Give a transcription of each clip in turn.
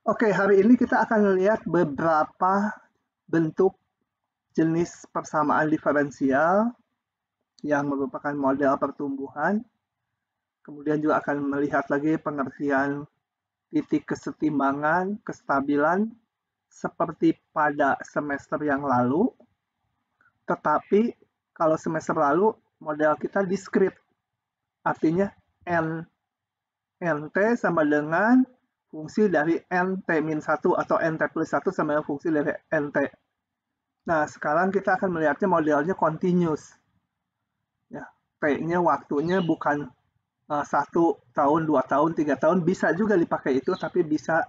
Oke, hari ini kita akan melihat beberapa bentuk jenis persamaan diferensial yang merupakan model pertumbuhan. Kemudian juga akan melihat lagi pengertian titik kesetimbangan, kestabilan, seperti pada semester yang lalu. Tetapi kalau semester lalu model kita diskrit, artinya nt sama dengan fungsi dari nt-1 atau nt+1 sama dengan fungsi dari nt. Nah, sekarang kita akan melihatnya modelnya continuous. Ya, T-nya waktunya bukan 1 tahun, 2 tahun, 3 tahun, bisa juga dipakai itu, tapi bisa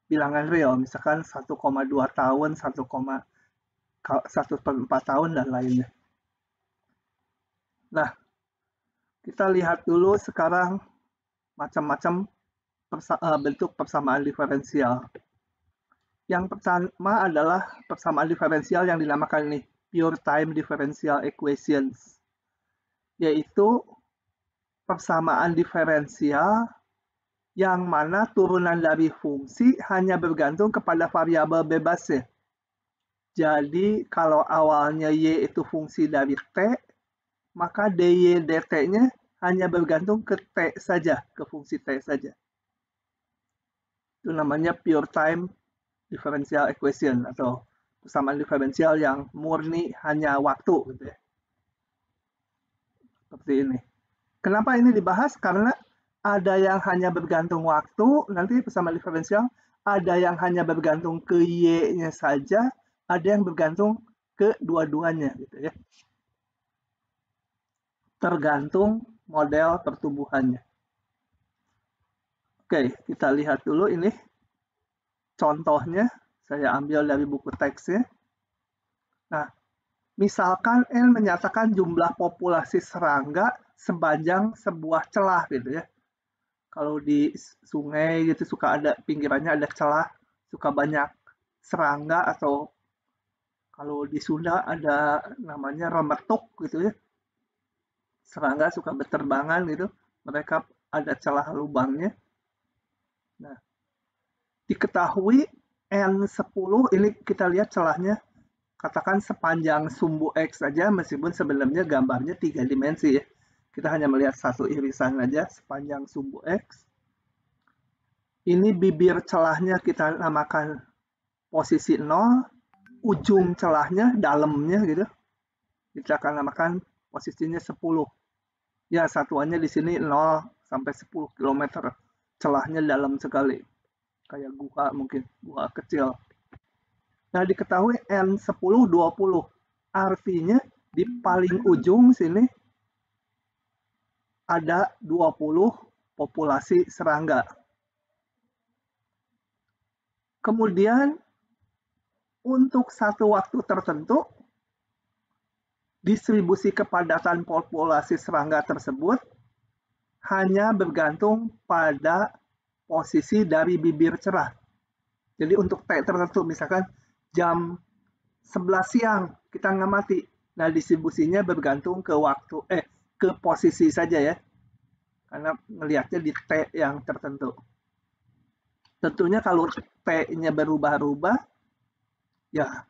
bilangan real, misalkan 1,2 tahun, 1,1/4 tahun, dan lainnya. Nah, kita lihat dulu sekarang macam-macam bentuk persamaan diferensial. Yang pertama adalah persamaan diferensial yang dinamakan ini pure time differential equations, yaitu persamaan diferensial yang mana turunan dari fungsi hanya bergantung kepada variabel bebasnya. Jadi kalau awalnya y itu fungsi dari t, maka dy dt-nya hanya bergantung ke t saja, ke fungsi t saja. Itu namanya pure time differential equation atau persamaan diferensial yang murni hanya waktu gitu ya. Seperti ini. Kenapa ini dibahas? Karena ada yang hanya bergantung waktu, nanti persamaan diferensial, ada yang hanya bergantung ke y-nya saja, ada yang bergantung ke dua-duanya gitu ya. Tergantung model pertumbuhannya. Oke, kita lihat dulu ini contohnya, saya ambil dari buku teksnya. Nah, misalkan N menyatakan jumlah populasi serangga sepanjang sebuah celah gitu ya. Kalau di sungai gitu suka ada pinggirannya ada celah, suka banyak serangga, atau kalau di Sunda ada namanya remetuk gitu ya. Serangga suka berterbangan gitu, mereka ada celah lubangnya. Nah, diketahui N10 ini kita lihat celahnya, katakan sepanjang sumbu X saja, meskipun sebenarnya gambarnya 3 dimensi ya. Kita hanya melihat satu irisan saja sepanjang sumbu X. Ini bibir celahnya kita namakan posisi 0, ujung celahnya, dalamnya gitu, kita akan namakan posisinya 10. Ya, satuannya di sini 0 sampai 10 km. Celahnya dalam sekali. Kayak gua mungkin, gua kecil. Nah, diketahui N10, 20. Artinya di paling ujung sini ada 20 populasi serangga. Kemudian untuk satu waktu tertentu, distribusi kepadatan populasi serangga tersebut hanya bergantung pada posisi dari bibir cerah. Jadi untuk T tertentu, misalkan jam 11 siang kita ngamati. Nah, distribusinya bergantung ke waktu, ke posisi saja ya. Karena melihatnya di T yang tertentu. Tentunya kalau T-nya berubah-ubah, ya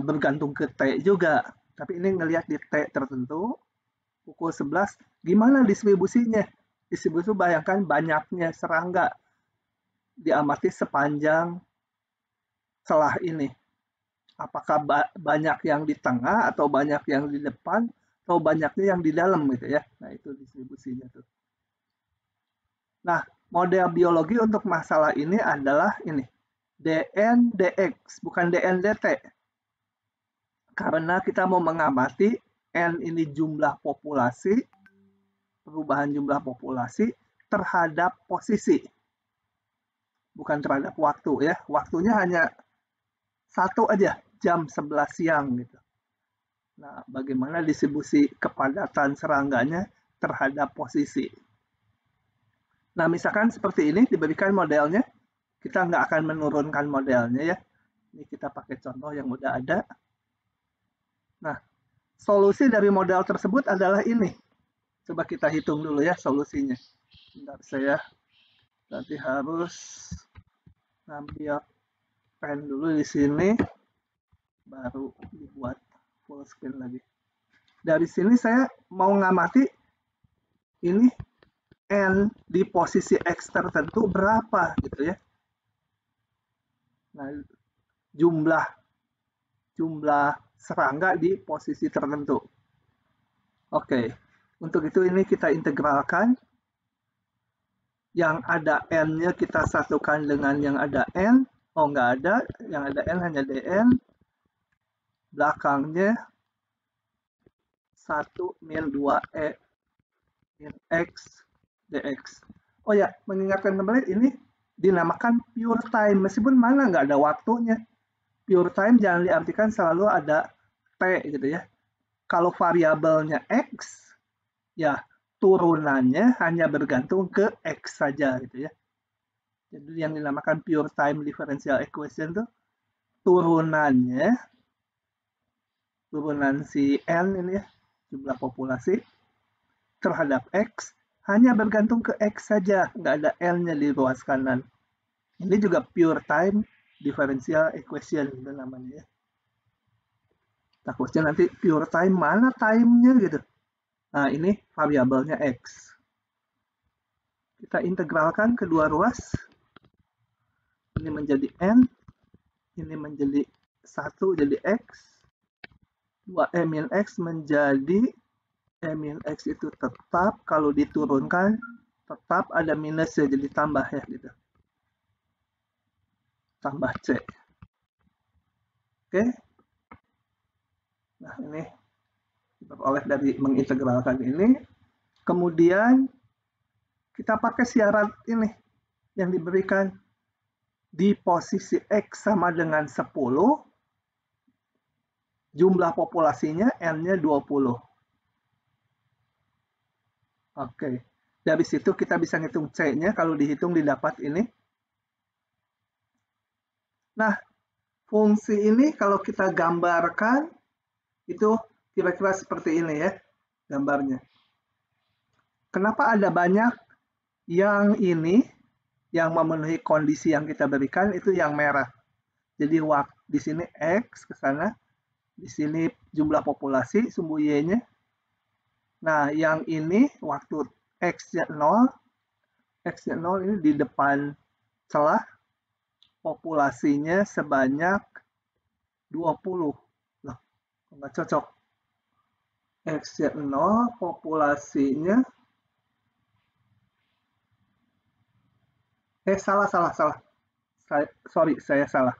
bergantung ke T juga. Tapi ini ngelihat di T tertentu, pukul 11, gimana distribusinya? Distribusi bayangkan banyaknya serangga diamati sepanjang celah ini. Apakah banyak yang di tengah, atau banyak yang di depan, atau banyaknya yang di dalam gitu ya. Nah, itu distribusinya tuh. Nah, model biologi untuk masalah ini adalah ini, dN dx, bukan dN dt. Karena kita mau mengamati N ini jumlah populasi, perubahan jumlah populasi terhadap posisi, bukan terhadap waktu ya. Waktunya hanya satu aja, jam 11 siang gitu. Nah, bagaimana distribusi kepadatan serangganya terhadap posisi. Nah, misalkan seperti ini diberikan modelnya, kita nggak akan menurunkan modelnya ya. Ini kita pakai contoh yang udah ada. Nah, solusi dari model tersebut adalah ini. Coba kita hitung dulu ya solusinya. Bentar, saya nanti harus ngambil pen dulu di sini, baru dibuat full screen lagi. Dari sini saya mau ngamati ini N di posisi X tertentu berapa gitu ya. Nah, jumlah serangga di posisi tertentu. Oke, untuk itu ini kita integralkan. Yang ada N-nya kita satukan dengan yang ada N. Oh, nggak ada. Yang ada N hanya DN. Belakangnya 1 min 2E min X dx. Oh ya, mengingatkan kembali ini dinamakan pure time. Meskipun mana nggak ada waktunya. Pure time jangan diartikan selalu ada T gitu ya. Kalau variabelnya X, ya turunannya hanya bergantung ke X saja gitu ya. Jadi yang dinamakan pure time differential equation itu turunan si N ini ya, jumlah populasi terhadap X hanya bergantung ke X saja, nggak ada N-nya di ruas kanan. Ini juga pure time differential equation itu namanya ya. Takutnya nanti pure time mana time-nya gitu. Nah, ini variabelnya X. Kita integralkan kedua ruas. Ini menjadi N, ini menjadi 1 jadi X, 2E min X menjadi E min X itu tetap, kalau diturunkan tetap ada minusnya, jadi tambah ya gitu. Tambah C. Oke. Nah, ini diperoleh dari mengintegralkan ini. Kemudian kita pakai syarat ini yang diberikan di posisi X sama dengan 10, jumlah populasinya N-nya 20. Oke, dari situ kita bisa ngitung C-nya, kalau dihitung didapat ini. Nah, fungsi ini kalau kita gambarkan, itu kira-kira seperti ini ya, gambarnya. Kenapa ada banyak yang ini, yang memenuhi kondisi yang kita berikan, itu yang merah. Jadi di sini X ke sana, di sini jumlah populasi, sumbu Y-nya. Nah, yang ini waktu X-nya 0, X-nya 0 ini di depan celah, populasinya sebanyak 20. Loh, nggak cocok. X-nya 0, populasinya... salah. Saya salah.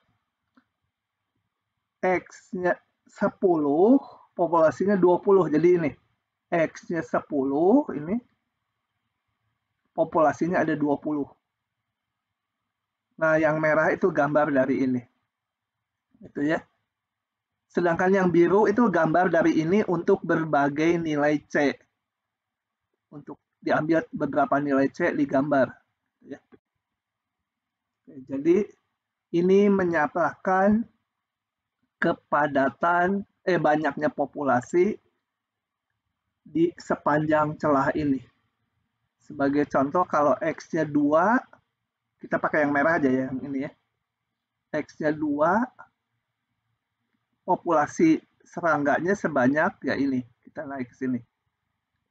X-nya 10, populasinya 20. Jadi ini, X-nya 10, ini populasinya ada 20. Nah, yang merah itu gambar dari ini. Itu ya. Sedangkan yang biru itu gambar dari ini untuk berbagai nilai C. Untuk diambil beberapa nilai C digambar. Ya. Jadi ini menyatakan kepadatan banyaknya populasi di sepanjang celah ini. Sebagai contoh, kalau X-nya 2, kita pakai yang merah aja ya, yang ini ya. X-nya 2, populasi serangganya sebanyak, ya ini, kita naik ke sini.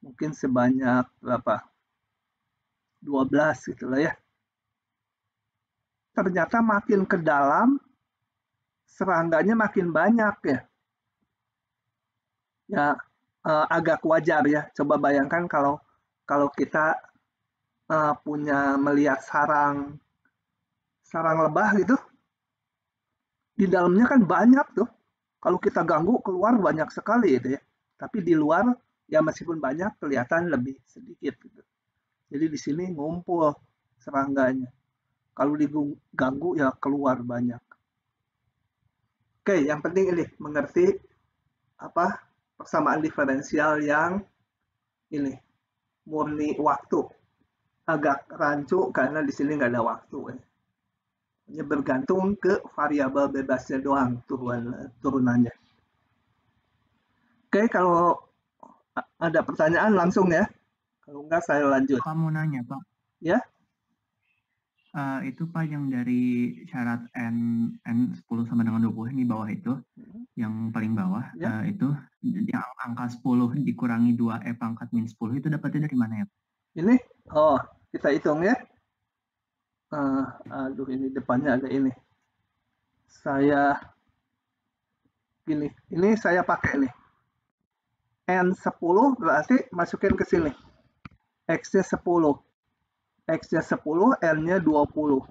Mungkin sebanyak berapa? 12 gitu lah ya. Ternyata makin ke dalam, serangganya makin banyak ya. Ya, agak wajar ya. Coba bayangkan kalau kita punya melihat sarang lebah gitu, di dalamnya kan banyak tuh. Kalau kita ganggu keluar banyak sekali itu ya. Tapi di luar ya meskipun banyak kelihatan lebih sedikit gitu. Jadi di sini ngumpul serangganya. Kalau diganggu ya keluar banyak. Oke, yang penting ini mengerti apa persamaan diferensial yang ini murni waktu. Agak rancu karena di sini nggak ada waktu ya. Hanya bergantung ke variabel bebasnya doang turunannya. Oke, kalau ada pertanyaan langsung ya. Kalau enggak saya lanjut. Pak mau nanya, Pak. Ya. Itu Pak yang dari syarat N 10 sama dengan 20 yang di bawah itu, yang paling bawah, Ya. itu yang angka 10 dikurangi 2E pangkat min 10 itu dapatnya dari mana ya? Ini, kita hitung ya. Aduh, ini depannya ada ini. Saya gini, ini saya pakai nih. N10 berarti masukin ke sini. X-nya 10. X-nya 10, N-nya 20.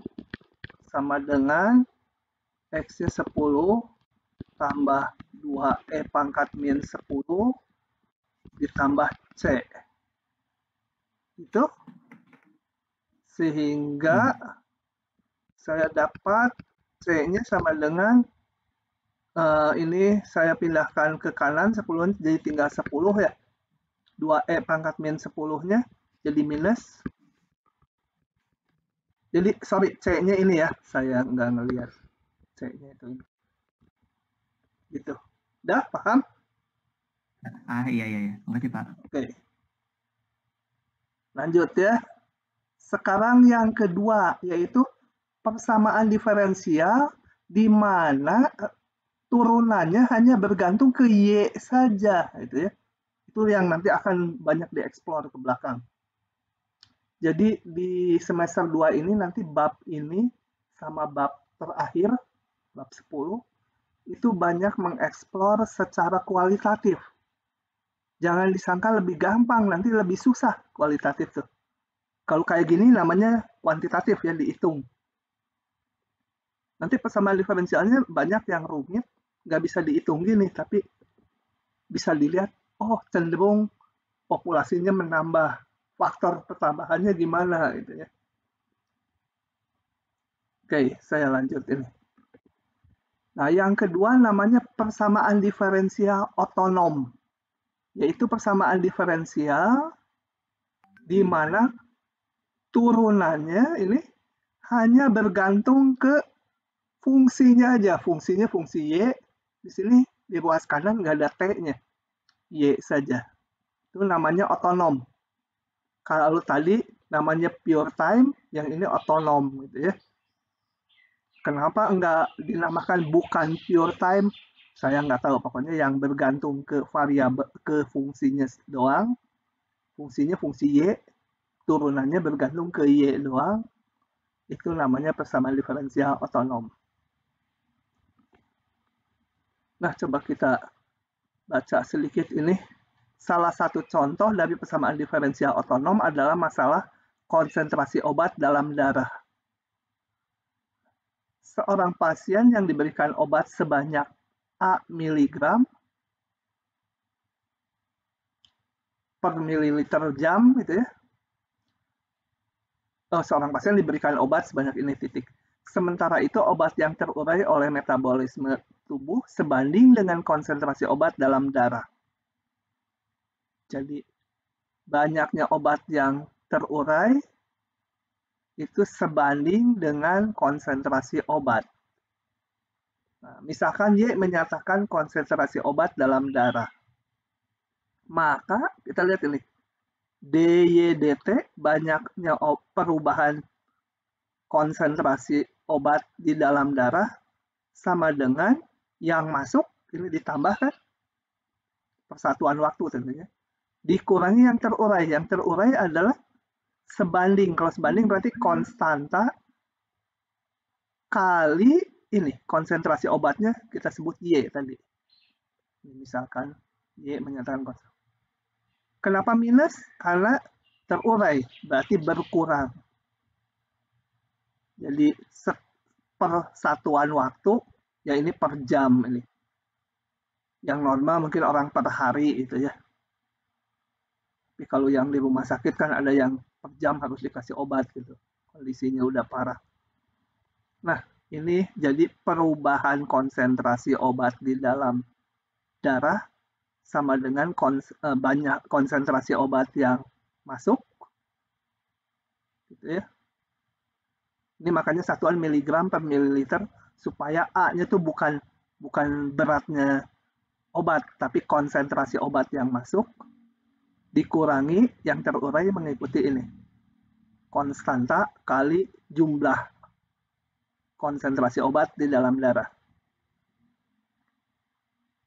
Sama dengan X-nya 10 tambah 2E pangkat min 10 ditambah C. Itu sehingga saya dapat C-nya sama dengan ini saya pindahkan ke kanan 10 jadi tinggal 10 ya. 2E pangkat min 10-nya jadi minus. Jadi sorry, C-nya ini ya, saya nggak ngelihat C-nya itu. Gitu. Udah paham? Iya. Ngerti Pak. Oke. Lanjut ya. Sekarang yang kedua, yaitu persamaan diferensial di mana turunannya hanya bergantung ke Y saja. Gitu ya. Itu yang nanti akan banyak dieksplor ke belakang. Jadi di semester 2 ini nanti bab ini sama bab terakhir, bab 10, itu banyak mengeksplor secara kualitatif. Jangan disangka lebih gampang, nanti lebih susah kualitatif tuh. Kalau kayak gini namanya kuantitatif ya, dihitung. Nanti persamaan diferensialnya banyak yang rumit, nggak bisa dihitung gini, tapi bisa dilihat, oh cenderung populasinya menambah, faktor pertambahannya gimana gitu ya. Oke, saya lanjut ini. Nah, yang kedua namanya persamaan diferensial otonom, yaitu persamaan diferensial di mana turunannya ini hanya bergantung ke fungsinya aja. Fungsinya fungsi Y, di sini di ruas kanan nggak ada T-nya, Y saja. Itu namanya otonom. Kalau tadi namanya pure time, yang ini otonom gitu ya. Kenapa nggak dinamakan bukan pure time? Saya nggak tahu. Pokoknya yang bergantung ke variabel, ke fungsinya doang. Fungsinya fungsi Y, turunannya bergantung ke Y doang. Itu namanya persamaan diferensial otonom. Nah, coba kita baca sedikit ini. Salah satu contoh dari persamaan diferensial otonom adalah masalah konsentrasi obat dalam darah. Seorang pasien yang diberikan obat sebanyak A miligram per mililiter jam gitu ya. Seorang pasien diberikan obat sebanyak ini titik. Sementara itu obat yang terurai oleh metabolisme tubuh sebanding dengan konsentrasi obat dalam darah. Jadi banyaknya obat yang terurai itu sebanding dengan konsentrasi obat. Nah, misalkan Y menyatakan konsentrasi obat dalam darah. Maka kita lihat ini. DY/DT banyaknya perubahan konsentrasi obat di dalam darah sama dengan yang masuk, ini ditambahkan persatuan waktu tentunya, dikurangi yang terurai. Yang terurai adalah sebanding. Kalau sebanding berarti konstanta kali ini konsentrasi obatnya kita sebut Y tadi. Misalkan Y menyatakan konsentrasi. Kenapa minus? Karena terurai, berarti berkurang. Jadi per satuan waktu, ya ini per jam ini. Yang normal mungkin orang per hari itu ya. Tapi kalau yang di rumah sakit kan ada yang per jam harus dikasih obat gitu. Kondisinya udah parah. Nah, ini jadi perubahan konsentrasi obat di dalam darah sama dengan banyak konsentrasi obat yang masuk. Gitu ya. Ini makanya satuan miligram per mililiter supaya A-nya tuh bukan beratnya obat, tapi konsentrasi obat yang masuk dikurangi yang terurai mengikuti ini. Konstanta kali jumlah konsentrasi obat di dalam darah.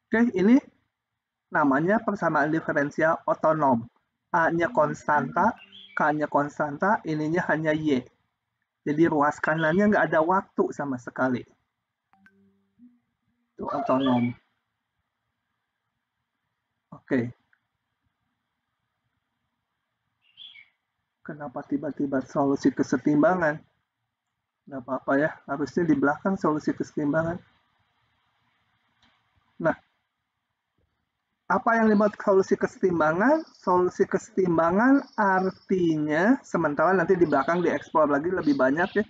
Oke, ini namanya persamaan diferensial otonom. A-nya konstanta, K-nya konstanta, ininya hanya Y. Jadi ruas kanannya nggak ada waktu sama sekali. Itu otonom. Oke. Kenapa tiba-tiba solusi kesetimbangan? Nggak apa-apa ya, harusnya di belakang solusi kesetimbangan. Nah, apa yang dimaksud solusi kesetimbangan? Solusi kesetimbangan artinya, sementara nanti di belakang dieksplor lagi lebih banyak ya.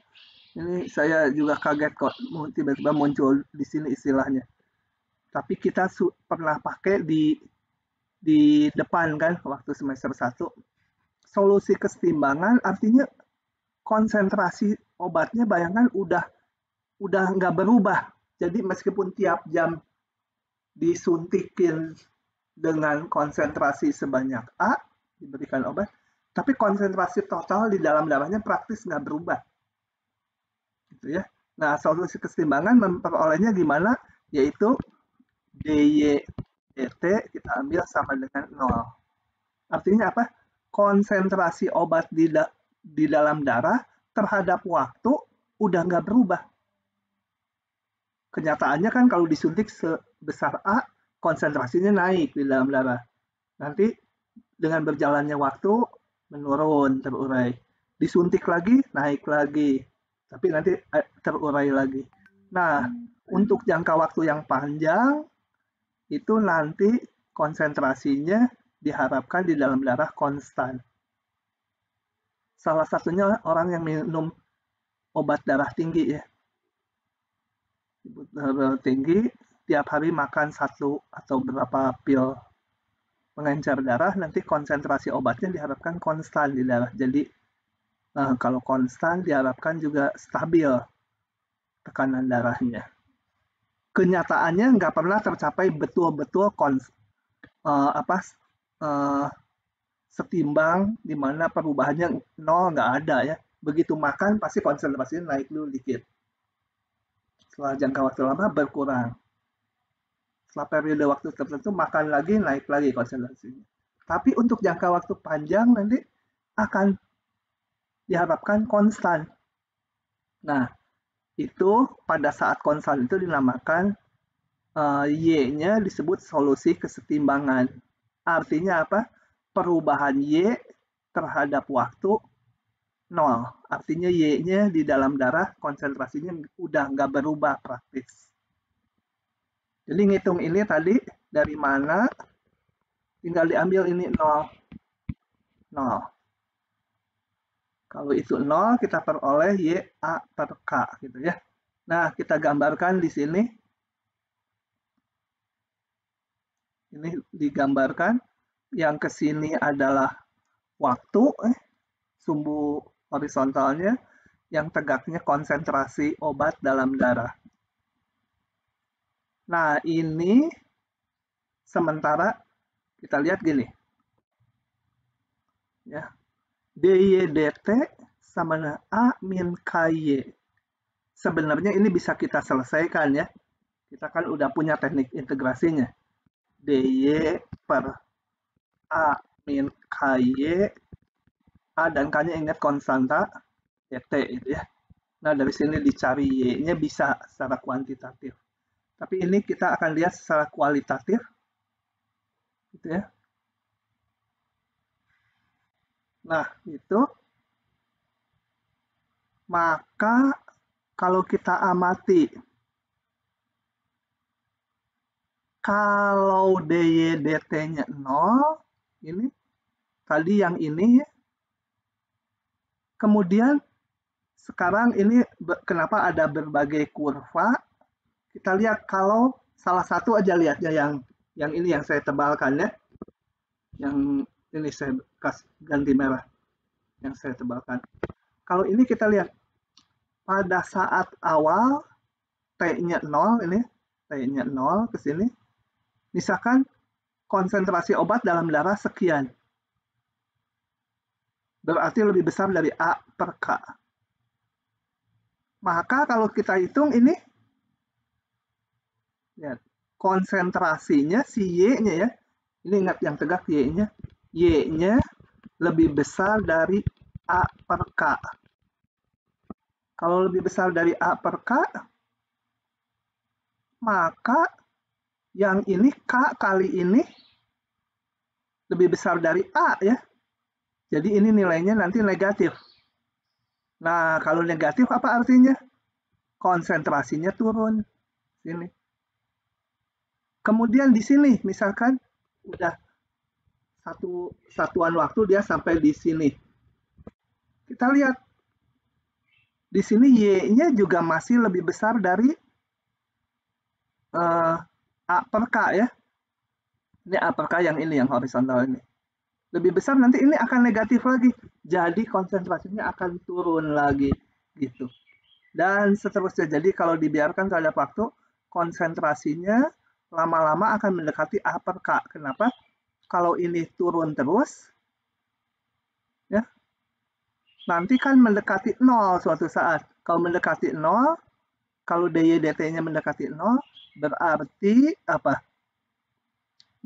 Ini saya juga kaget kok tiba-tiba muncul di sini istilahnya. Tapi kita pernah pakai di depan kan waktu semester 1. Solusi kesetimbangan artinya konsentrasi obatnya bayangkan udah nggak berubah. Jadi meskipun tiap jam disuntikin dengan konsentrasi sebanyak A, diberikan obat, tapi konsentrasi total di dalam darahnya praktis nggak berubah. Gitu ya. Nah, solusi kesetimbangan memperolehnya gimana? Yaitu dy dt kita ambil sama dengan 0. Artinya apa? Konsentrasi obat di dalam darah terhadap waktu udah nggak berubah. Kenyataannya kan kalau disuntik sebesar A, konsentrasinya naik di dalam darah. Nanti dengan berjalannya waktu menurun, terurai. Disuntik lagi, naik lagi. Tapi nanti terurai lagi. Nah, untuk jangka waktu yang panjang, itu nanti konsentrasinya diharapkan di dalam darah konstan. Salah satunya orang yang minum obat darah tinggi ya. Obat darah tinggi, tiap hari makan 1 atau berapa pil pengencer darah, nanti konsentrasi obatnya diharapkan konstan di darah. Jadi kalau konstan diharapkan juga stabil tekanan darahnya. Kenyataannya nggak pernah tercapai betul-betul setimbang di mana perubahannya 0 nggak ada ya. Begitu makan pasti konsentrasinya naik dulu dikit. Setelah jangka waktu lama berkurang. Setelah periode waktu tertentu makan lagi naik lagi konsentrasinya. Tapi untuk jangka waktu panjang nanti akan diharapkan konstan. Nah, itu pada saat konstan itu dinamakan Y-nya disebut solusi kesetimbangan. Artinya apa? Perubahan Y terhadap waktu 0. Artinya Y-nya di dalam darah konsentrasinya udah nggak berubah praktis. Jadi ngitung ini tadi dari mana, tinggal diambil ini 0. Kalau itu 0, kita peroleh YA per K gitu ya. Nah, kita gambarkan di sini. Ini digambarkan. Yang ke sini adalah waktu, sumbu horizontalnya. Yang tegaknya konsentrasi obat dalam darah. Nah, ini sementara kita lihat gini. Ya. dy dt sama dengan A min KY. Sebenarnya ini bisa kita selesaikan ya. Kita kan udah punya teknik integrasinya. dy per A min KY. A dan K-nya ingat konstanta dt itu ya. Nah, dari sini dicari Y-nya bisa secara kuantitatif. Tapi ini kita akan lihat secara kualitatif. Gitu ya. Nah, itu. Maka kalau kita amati, kalau dy dt-nya 0, ini tadi yang ini, kemudian sekarang ini kenapa ada berbagai kurva, kita lihat kalau salah satu aja lihatnya yang ini yang saya tebalkan ya, yang ini saya ganti merah, yang saya tebalkan. Kalau ini kita lihat, pada saat awal, T-nya 0, ini T-nya 0 ke sini, misalkan konsentrasi obat dalam darah sekian. Berarti lebih besar dari A per K. Maka kalau kita hitung ini, ya, konsentrasinya si Y-nya ya, ini ingat yang tegak Y-nya, Y-nya lebih besar dari A per K. Kalau lebih besar dari A per K, maka yang ini K kali ini lebih besar dari A ya. Jadi ini nilainya nanti negatif. Nah, kalau negatif apa artinya? Konsentrasinya turun. Sini. Kemudian di sini misalkan udah satu satuan waktu dia sampai di sini. Kita lihat di sini Y-nya juga masih lebih besar dari A per K ya. Ini A per K yang ini, yang horizontal ini. Lebih besar, nanti ini akan negatif lagi. Jadi konsentrasinya akan turun lagi gitu. Dan seterusnya. Jadi kalau dibiarkan terhadap waktu, konsentrasinya lama-lama akan mendekati A per K. Kenapa? Kalau ini turun terus, ya, nanti kan mendekati 0 suatu saat. Kalau mendekati 0, kalau dy dt-nya mendekati 0, berarti apa?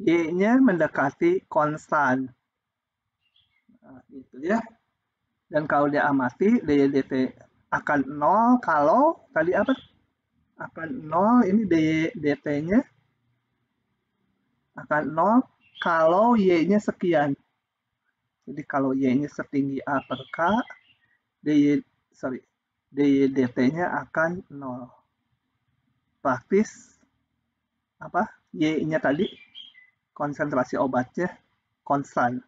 Y-nya mendekati konstan. Nah, gitu ya. Dan kalau diamati, dy dt akan 0 kalau tadi apa? Akan 0, ini dy dt-nya akan 0 kalau y-nya sekian. Jadi kalau y-nya setinggi A per K, dy dt-nya akan 0. Praktis apa? Y-nya tadi konsentrasi obatnya konstan.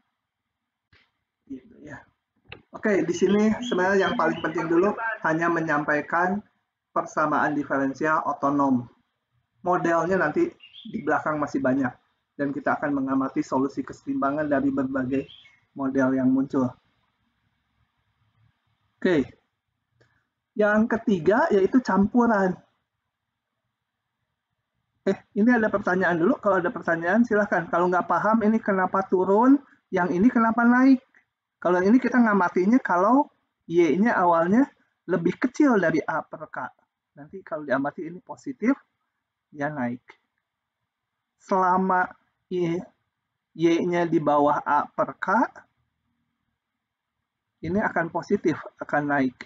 Gitu ya. Oke, di sini sebenarnya yang paling penting dulu hanya menyampaikan persamaan diferensial otonom. Modelnya nanti di belakang masih banyak. Dan kita akan mengamati solusi keseimbangan dari berbagai model yang muncul. Oke. Yang ketiga yaitu campuran. Ini ada pertanyaan dulu. Kalau ada pertanyaan silahkan. Kalau nggak paham ini kenapa turun, yang ini kenapa naik. Kalau ini kita ngamatinya kalau Y-nya awalnya lebih kecil dari A per K. Nanti kalau diamati ini positif, ya naik. Selama Y-nya di bawah A per K, ini akan positif, akan naik.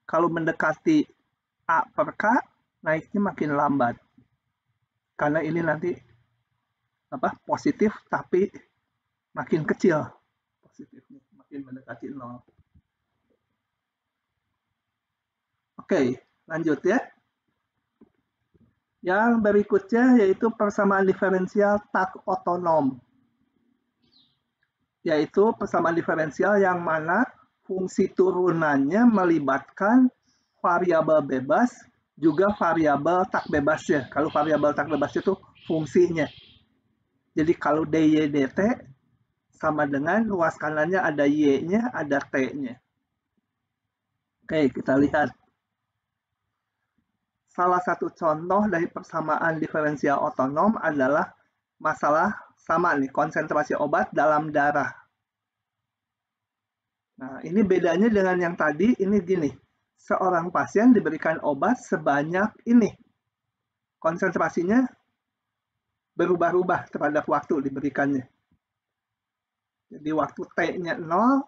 Kalau mendekati A per K, naiknya makin lambat. Karena ini nanti positif tapi makin kecil. Positifnya makin mendekati 0. Oke, lanjut ya. Yang berikutnya yaitu persamaan diferensial tak otonom. Yaitu persamaan diferensial yang mana fungsi turunannya melibatkan variabel bebas juga variabel tak bebasnya. Kalau variabel tak bebas itu fungsinya. Jadi kalau dy dt sama dengan luas kanannya ada y-nya, ada t-nya. Oke, kita lihat. Salah satu contoh dari persamaan diferensial otonom adalah masalah sama nih, konsentrasi obat dalam darah. Nah, ini bedanya dengan yang tadi, ini gini. Seorang pasien diberikan obat sebanyak ini. Konsentrasinya berubah-ubah terhadap waktu diberikannya. Jadi waktu T-nya 0,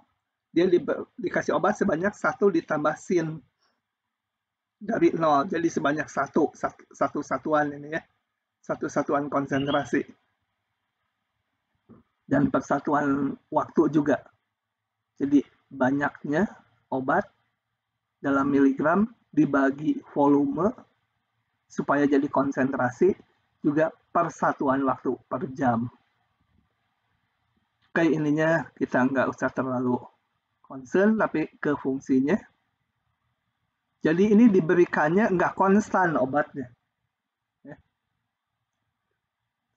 dia dikasih obat sebanyak 1 ditambah sin dari 0. Jadi sebanyak satu satuan ini ya. Satu satuan konsentrasi. Dan persatuan waktu juga. Jadi banyaknya obat dalam miligram dibagi volume supaya jadi konsentrasi juga persatuan waktu per jam. Oke, ininya kita nggak usah terlalu concern, tapi ke fungsinya. Jadi ini diberikannya nggak konstan obatnya.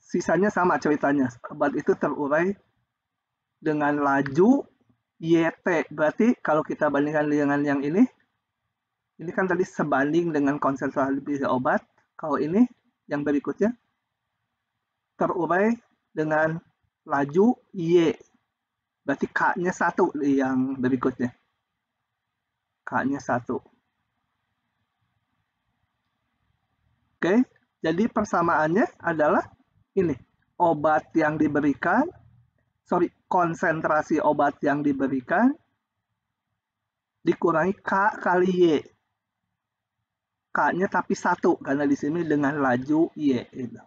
Sisanya sama ceritanya. Obat itu terurai dengan laju YT. Berarti kalau kita bandingkan dengan yang ini kan tadi sebanding dengan konsentrasi obat. Kalau ini, yang berikutnya, terurai dengan laju Y. Berarti K-nya 1 yang berikutnya. K-nya 1. Oke, jadi persamaannya adalah ini, obat yang diberikan, konsentrasi obat yang diberikan dikurangi K kali Y. K-nya tapi 1, karena di sini dengan laju Y. Gitu.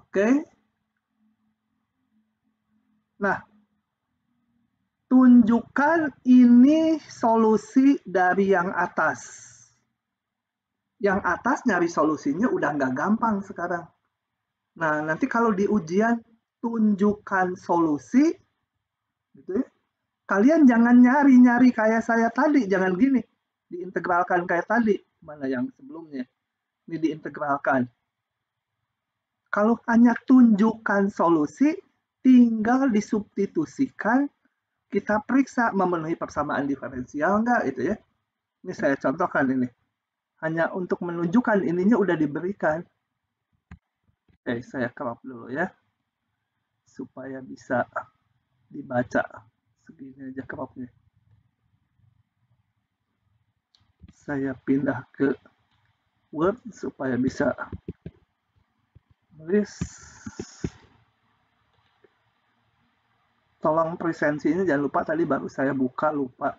Oke. Nah, tunjukkan ini solusi dari yang atas. Yang atas nyari solusinya udah nggak gampang sekarang. Nah, nanti kalau di ujian tunjukkan solusi, gitu ya, kalian jangan nyari-nyari kayak saya tadi, jangan gini, diintegralkan kayak tadi. Mana yang sebelumnya? Ini diintegralkan. Kalau hanya tunjukkan solusi, tinggal disubstitusikan, kita periksa memenuhi persamaan diferensial enggak, gitu ya. Ini saya contohkan ini. Hanya untuk menunjukkan ininya udah diberikan. Oke, saya crop dulu ya. Supaya bisa dibaca. Segini aja cropnya. Saya pindah ke Word supaya bisa nulis. Tolong presensinya jangan lupa, tadi baru saya buka, lupa.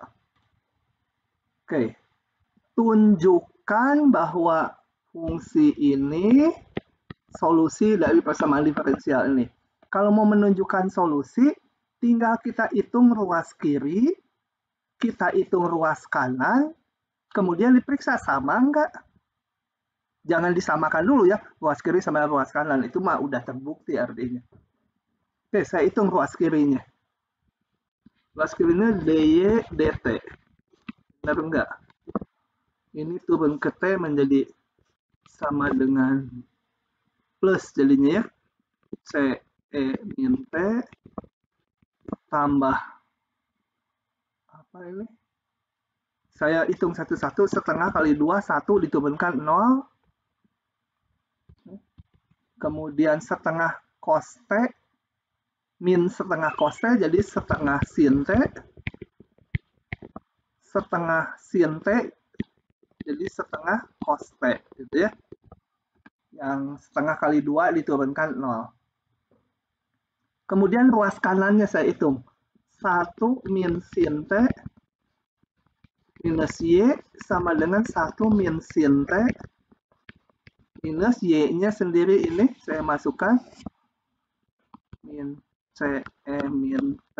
Oke. Tunjukkan bahwa fungsi ini solusi dari persamaan diferensial ini. Kalau mau menunjukkan solusi, tinggal kita hitung ruas kiri, kita hitung ruas kanan, kemudian diperiksa sama enggak. Jangan disamakan dulu ya, ruas kiri sama ruas kanan. Itu mah udah terbukti artinya. Oke, saya hitung ruas kirinya. Ruas kirinya DY, DT. Benar enggak? Ini turun ke T menjadi sama dengan plus jadinya ya. C, E, min T tambah apa ini? Saya hitung satu-satu, setengah kali 2, 1 diturunkan 0. Kemudian setengah cos T, min setengah cos T, jadi setengah sin T. Setengah sin T, jadi setengah cos T, gitu ya. Yang setengah kali 2 diturunkan 0. Kemudian ruas kanannya saya hitung. 1 min sin T minus Y sama dengan 1 min sin T minus Y-nya sendiri ini saya masukkan min C E min T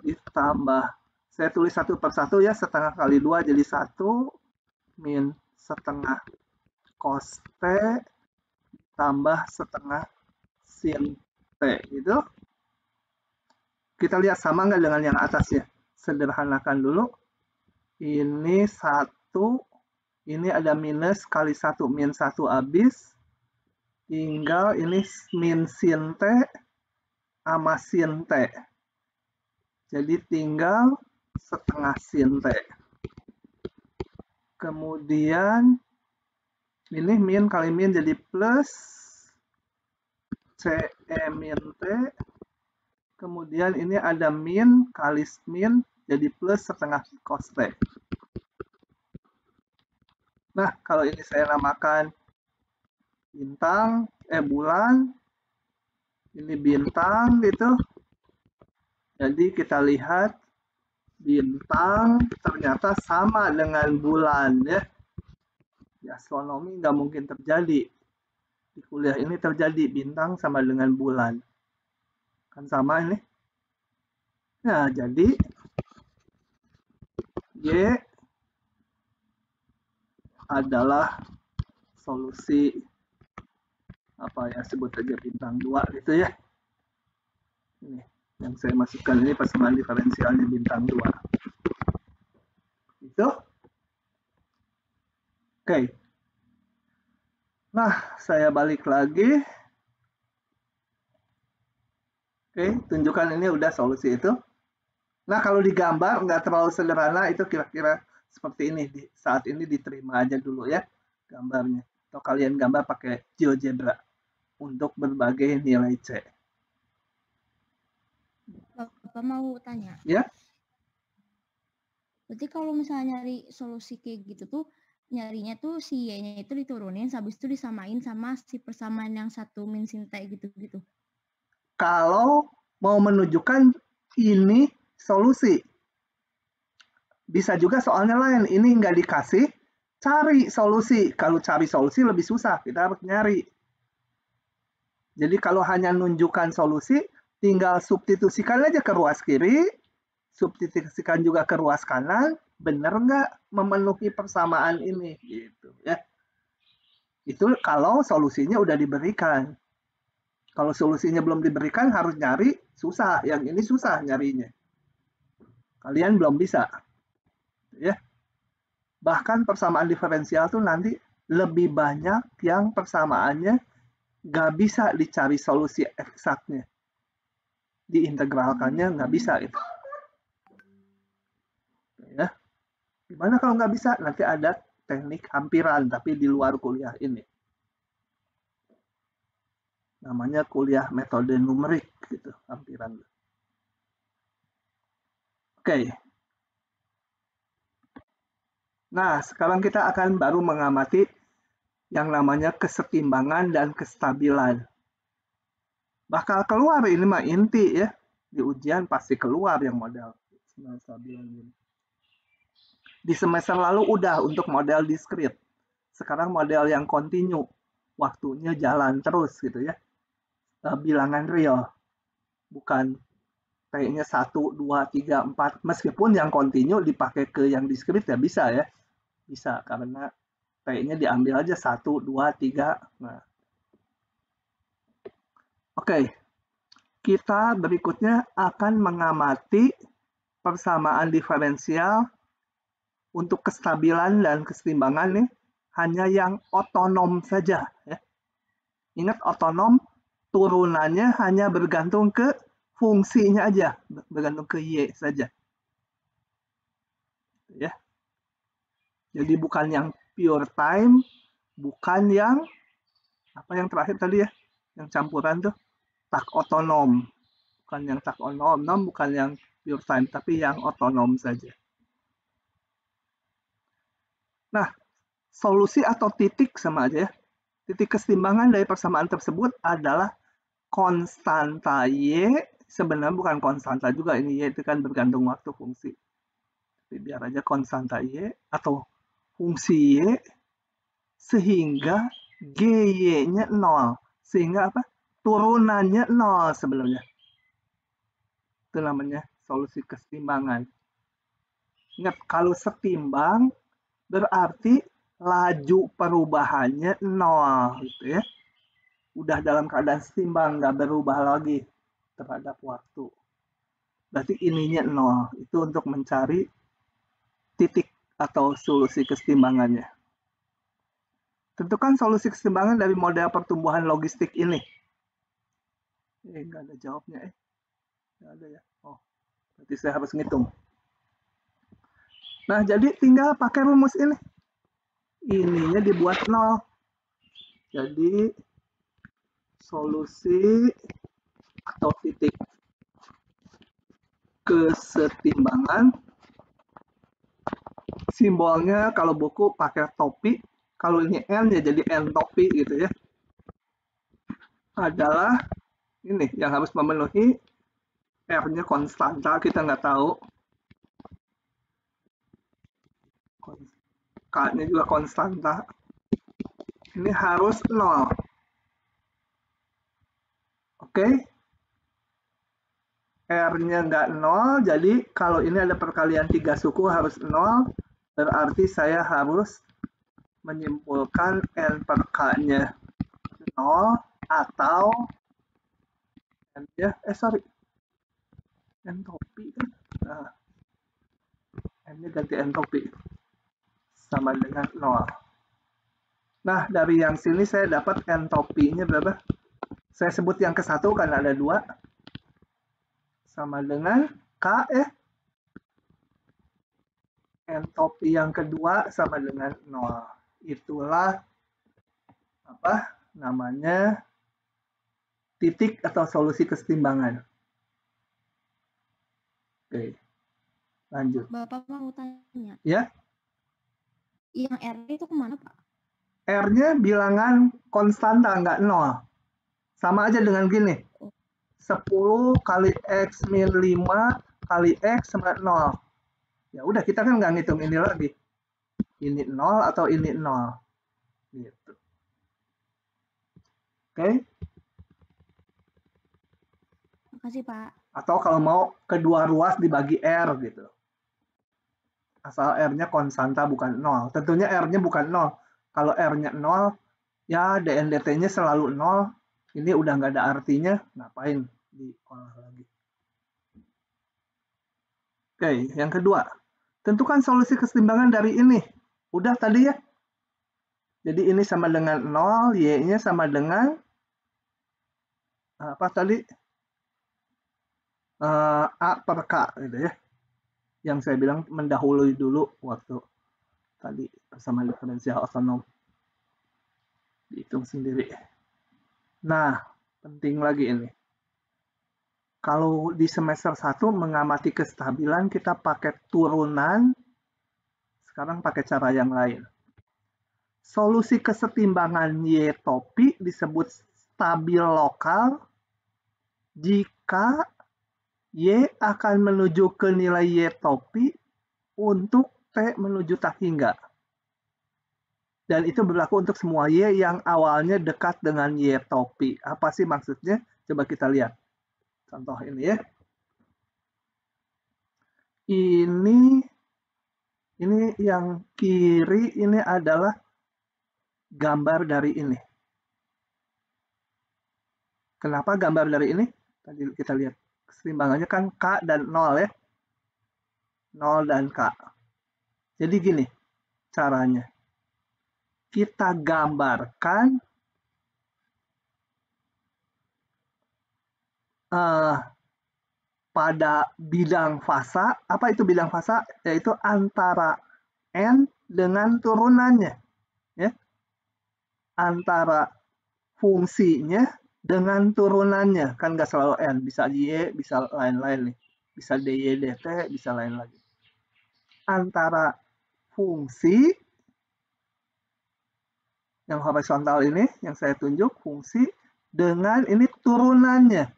ditambah, saya tulis satu per satu ya, setengah kali 2 jadi 1 min setengah cos T tambah setengah sin T. Itu kita lihat sama nggak dengan yang atasnya. Sederhanakan dulu. Ini 1, ini ada minus kali 1, min 1 habis. Tinggal ini min sin T sama sin T. Jadi tinggal setengah sin T. Kemudian ini min kali min jadi plus C E min T. Kemudian ini ada min kali min jadi plus setengah cos T. Nah, kalau ini saya namakan bintang, bulan, ini bintang gitu. Jadi kita lihat bintang ternyata sama dengan bulan ya. Di astronomi nggak mungkin terjadi. Di kuliah ini terjadi bintang sama dengan bulan. Kan sama ini. Nah, jadi Y adalah solusi apa ya, sebut aja bintang 2 gitu ya. Ini yang saya masukkan ini persamaan diferensialnya bintang 2. Itu. Oke. Nah, saya balik lagi. Oke, tunjukkan ini udah solusi itu. Nah, kalau digambar nggak terlalu sederhana, itu kira-kira seperti ini. Saat ini diterima aja dulu ya gambarnya. Atau kalian gambar pakai GeoGebra untuk berbagai nilai C. Bapak mau tanya. Ya. Berarti kalau misalnya nyari solusi kayak gitu tuh, nyarinya tuh si Y-nya itu diturunin, habis itu disamain sama si persamaan yang satu min sin T gitu-gitu. Kalau mau menunjukkan ini solusi. Bisa juga soalnya lain, ini nggak dikasih, cari solusi. Kalau cari solusi lebih susah, kita harus nyari. Jadi kalau hanya nunjukkan solusi, tinggal substitusikan aja ke ruas kiri, substitusikan juga ke ruas kanan, benar nggak memenuhi persamaan ini, gitu ya. Itu kalau solusinya udah diberikan. Kalau solusinya belum diberikan harus nyari, susah. Yang ini susah nyarinya. Kalian belum bisa, ya. Bahkan persamaan diferensial tuh nanti lebih banyak yang persamaannya nggak bisa dicari solusi eksaknya. Diintegralkannya nggak bisa itu. Ya. Gimana kalau nggak bisa? Nanti ada teknik hampiran, tapi di luar kuliah ini. Namanya kuliah metode numerik, gitu, hampiran. Oke. Nah, sekarang kita akan baru mengamati yang namanya kesetimbangan dan kestabilan. Bakal keluar ini mah inti ya. Di ujian pasti keluar yang model kestabilan ini. Di semester lalu udah untuk model diskrit. Sekarang model yang kontinu. Waktunya jalan terus gitu ya. Bilangan real. Bukan T-nya 1, 2, 3, 4. Meskipun yang kontinu dipakai ke yang diskrit ya bisa ya. Bisa karena T-nya diambil aja 1, 2, 3. Nah. Oke. Kita berikutnya akan mengamati persamaan diferensial untuk kestabilan dan kesetimbangan nih hanya yang otonom saja. Ya. Ingat otonom turunannya hanya bergantung ke fungsinya aja, bergantung ke Y saja. Ya. Jadi bukan yang pure time, bukan yang apa yang terakhir tadi ya, yang campuran tuh tak otonom. Bukan yang tak otonom, bukan yang pure time, tapi yang otonom saja. Nah, solusi atau titik sama aja ya. Titik kesetimbangan dari persamaan tersebut adalah konstanta Y, sebenarnya bukan konstanta juga, ini Y itu kan bergantung waktu fungsi. Tapi biar aja konstanta Y atau fungsi Y sehingga GY-nya 0. Sehingga apa? Turunannya 0 sebenarnya. Itu namanya solusi kesetimbangan. Ingat, kalau setimbang berarti laju perubahannya 0 gitu ya. Udah dalam keadaan setimbang, nggak berubah lagi terhadap waktu. Berarti ininya 0. Itu untuk mencari titik atau solusi kesetimbangannya. Tentukan solusi kesetimbangan dari model pertumbuhan logistik ini. Nggak ada jawabnya. Nggak ada ya. Oh, berarti saya harus ngitung. Nah, jadi tinggal pakai rumus ini. Ininya dibuat 0. Jadi, solusi atau titik kesetimbangan simbolnya kalau buku pakai topi, kalau ini N ya jadi N topi gitu ya, adalah ini yang harus memenuhi R-nya konstanta, kita nggak tahu, K-nya juga konstanta, ini harus 0. Oke, R-nya nggak 0, jadi kalau ini ada perkalian 3 suku harus 0, berarti saya harus menyimpulkan N per K-nya 0 atau N-nya, entropi kan? Nah, N-nya ganti entropi sama dengan 0. Nah, dari yang sini saya dapat entropinya berapa? Saya sebut yang ke satu karena ada 2. Sama dengan K ya. Entropi yang kedua sama dengan 0. Itulah apa namanya titik atau solusi kesetimbangan. Oke, lanjut. Bapak mau tanya. Ya. Yang R itu kemana, Pak? R-nya bilangan konstanta, nggak 0. Sama aja dengan gini. 10 kali X min 5 kali X sama 0. Ya udah, kita kan nggak ngitung ini lagi. Ini 0 atau ini 0. Gitu. Oke. Makasih, Pak. Atau kalau mau kedua ruas dibagi R gitu. Asal R-nya konstanta bukan 0. Tentunya R-nya bukan 0. Kalau R-nya 0, ya DNDT-nya selalu 0. Ini udah nggak ada artinya, ngapain diolah lagi. Oke, yang kedua. Tentukan solusi kesetimbangan dari ini. Udah tadi ya. Jadi ini sama dengan 0, Y-nya sama dengan apa tadi? A per K gitu ya. Yang saya bilang mendahului dulu waktu tadi bersama diferensial otonom. Dihitung sendiri. Nah, penting lagi ini. Kalau di semester 1 mengamati kestabilan kita pakai turunan, sekarang pakai cara yang lain. Solusi kesetimbangan Y topi disebut stabil lokal jika Y akan menuju ke nilai Y topi untuk T menuju tak hingga. Dan itu berlaku untuk semua Y yang awalnya dekat dengan Y topi. Apa sih maksudnya? Coba kita lihat. Contoh ini ya. Ini yang kiri ini adalah gambar dari ini. Kenapa gambar dari ini? Tadi kita lihat kesetimbangannya kan K dan 0 ya. 0 dan K. Jadi gini caranya. Kita gambarkan pada bidang fasa. Apa itu bidang fasa? Yaitu antara N dengan turunannya. Ya. Antara fungsinya dengan turunannya. Kan nggak selalu N. Bisa Y, bisa lain-lain nih. Bisa DY, DT, bisa lain lagi. Antara fungsi yang horizontal ini, yang saya tunjuk, fungsi dengan ini turunannya.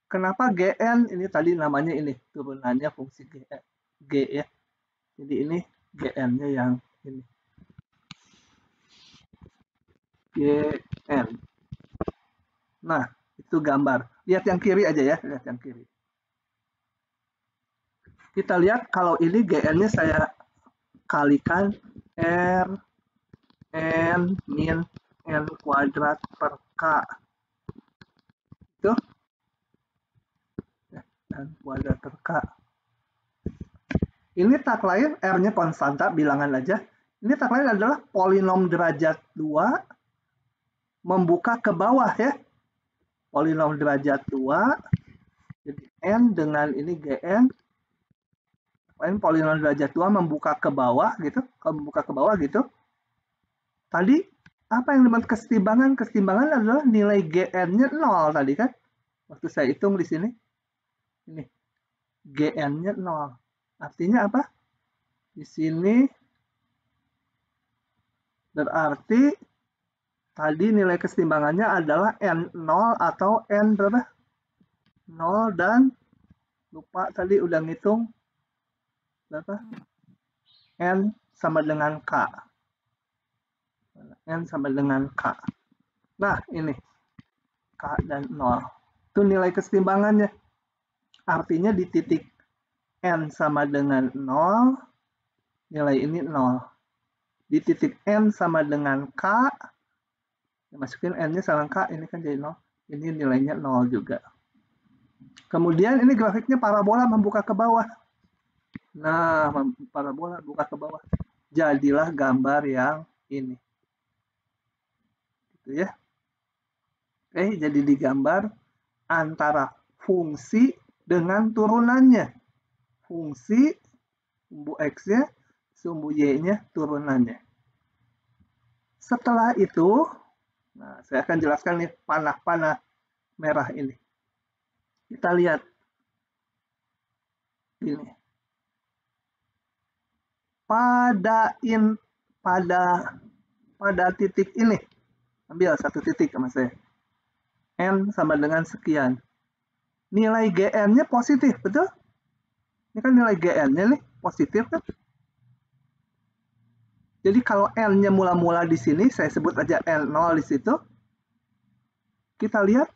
Kenapa GN? Ini tadi namanya ini, turunannya fungsi G ya. Jadi ini GN-nya yang ini. GN. Nah, itu gambar. Lihat yang kiri aja ya, lihat yang kiri. Kita lihat kalau ini GN-nya saya kalikan R N min N kuadrat per K. Itu N kuadrat per K. Ini tak lain, R-nya konstanta, bilangan aja. Ini tak lain adalah polinom derajat 2 membuka ke bawah ya. Polinom derajat 2. Jadi N dengan ini GN. Lain polinom derajat 2 membuka ke bawah gitu. Kalau membuka ke bawah gitu. Tadi apa yang disebut kesetimbangan? Kesetimbangan adalah nilai GN-nya 0 tadi kan. Waktu saya hitung di sini. Ini GN-nya 0. Artinya apa? Di sini berarti tadi nilai kesetimbangannya adalah N0 atau N berapa? 0 dan lupa tadi udah ngitung berapa? N sama dengan K. N sama dengan K. Nah, ini K dan 0. Itu nilai kesetimbangannya. Artinya di titik N sama dengan 0, nilai ini 0. Di titik N sama dengan K, masukin N-nya sama K, ini kan jadi 0. Ini nilainya 0 juga. Kemudian ini grafiknya parabola membuka ke bawah. Nah, parabola buka ke bawah. Jadilah gambar yang ini. Gitu ya. Oke, jadi digambar antara fungsi dengan turunannya. Fungsi, sumbu X-nya, sumbu Y-nya, turunannya. Setelah itu, nah, saya akan jelaskan nih panah-panah merah ini. Kita lihat. Ini. Pada pada titik ini. Ambil satu titik sama saya. N sama dengan sekian. Nilai GN-nya positif, betul? Ini kan nilai GN-nya nih, positif kan? Jadi kalau N-nya mula-mula di sini, saya sebut aja N0 di situ. Kita lihat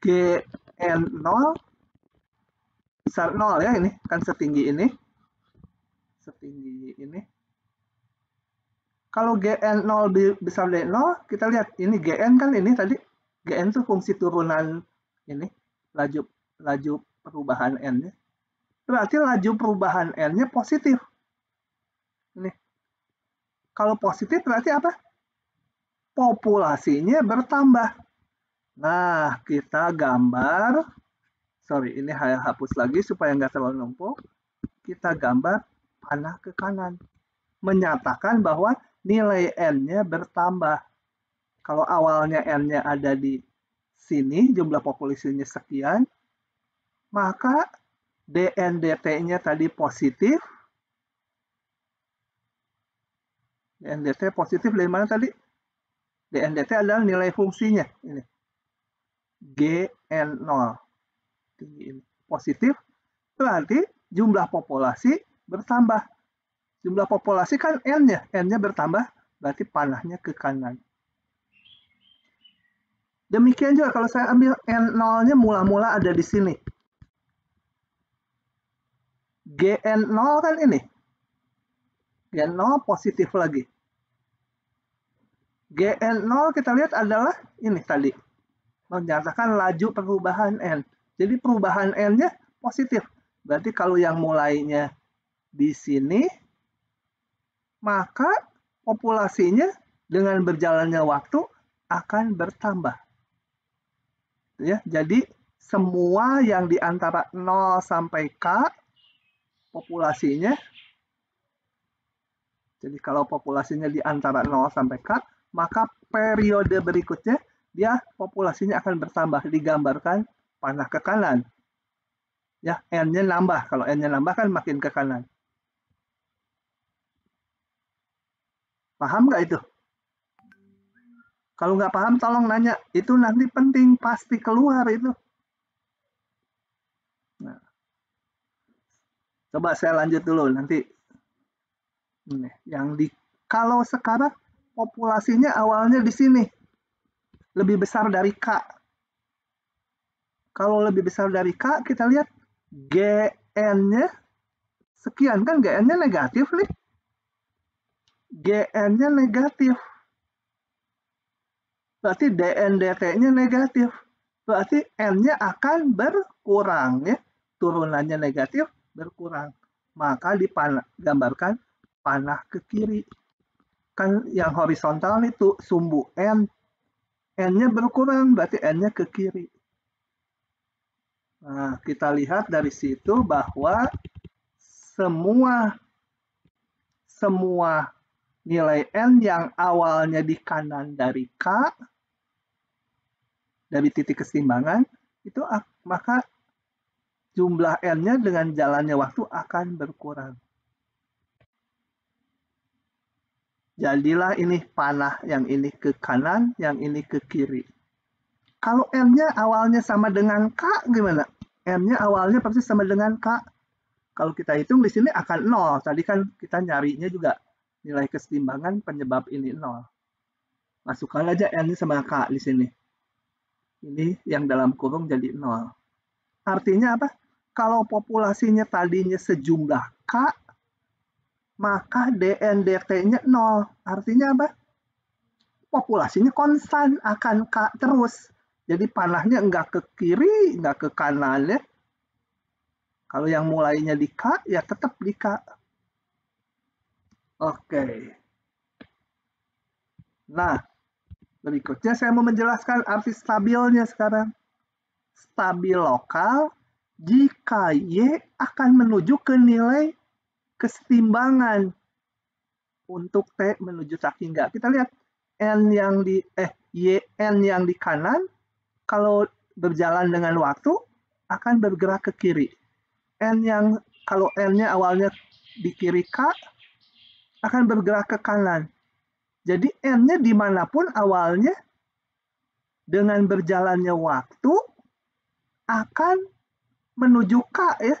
GN0 besar 0 ya, ini kan setinggi ini. Setinggi ini. Kalau GN0 besar dari 0, kita lihat ini GN kan ini tadi. GN itu fungsi turunan ini, laju perubahan N-nya. Berarti laju perubahan N-nya positif. Ini. Kalau positif berarti apa? Populasinya bertambah. Nah, kita gambar. Sorry, ini hapus lagi supaya nggak terlalu numpuk. Kita gambar panah ke kanan. Menyatakan bahwa nilai N-nya bertambah. Kalau awalnya N-nya ada di sini, jumlah populasinya sekian, maka DN/DT-nya tadi positif. DN/DT positif dari mana tadi? DN/DT adalah nilai fungsinya. Ini. GN0. Tinggi ini. Positif, berarti jumlah populasi bertambah. Jumlah populasi kan N-nya. N-nya bertambah, berarti panahnya ke kanan. Demikian juga kalau saya ambil N0-nya mula-mula ada di sini. GN0 kan ini. GN0 positif lagi. GN0 kita lihat adalah ini tadi. Menyatakan laju perubahan N. Jadi perubahan N-nya positif. Berarti kalau yang mulainya di sini, maka populasinya dengan berjalannya waktu akan bertambah. Ya, jadi semua yang di antara 0 sampai K, populasinya, jadi kalau populasinya di antara 0 sampai K, maka periode berikutnya dia populasinya akan bertambah, digambarkan panah ke kanan. Ya, N-nya nambah. Kalau N-nya nambah kan makin ke kanan. Paham nggak itu? Kalau nggak paham, tolong nanya. Itu nanti penting, pasti keluar itu. Nah, coba saya lanjut dulu nanti. Ini, kalau sekarang populasinya awalnya di sini. Lebih besar dari K. Kalau lebih besar dari K, kita lihat GN-nya sekian. Kan GN-nya negatif nih. GN-nya negatif. Berarti DN/DT-nya negatif. Berarti N-nya akan berkurang. Ya. Turunannya negatif, berkurang. Maka digambarkan panah ke kiri. Kan yang horizontal itu sumbu N. N-nya berkurang, berarti N-nya ke kiri. Nah, kita lihat dari situ bahwa semua nilai N yang awalnya di kanan dari K, dari titik keseimbangan, itu maka jumlah N-nya dengan jalannya waktu akan berkurang. Jadilah ini panah yang ini ke kanan, yang ini ke kiri. Kalau N-nya awalnya sama dengan K, gimana? N-nya awalnya persis sama dengan K. Kalau kita hitung di sini akan 0. Tadi kan kita nyarinya juga nilai keseimbangan penyebab ini 0. Masukkan aja N-nya sama K di sini. Ini yang dalam kurung jadi 0. Artinya apa? Kalau populasinya tadinya sejumlah K, maka DN/DT-nya 0. Artinya apa? Populasinya konstan, akan K terus. Jadi panahnya enggak ke kiri, enggak ke kanan ya. Kalau yang mulainya di K, ya tetap di K. Oke. Nah, berikutnya saya mau menjelaskan arti stabilnya sekarang. Stabil lokal jika Y akan menuju ke nilai kesetimbangan untuk T menuju saking enggak. Kita lihat N yang di YN yang di kanan kalau berjalan dengan waktu akan bergerak ke kiri. N yang kalau N-nya awalnya di kiri K, akan bergerak ke kanan. Jadi N-nya dimanapun awalnya, dengan berjalannya waktu akan menuju K ya.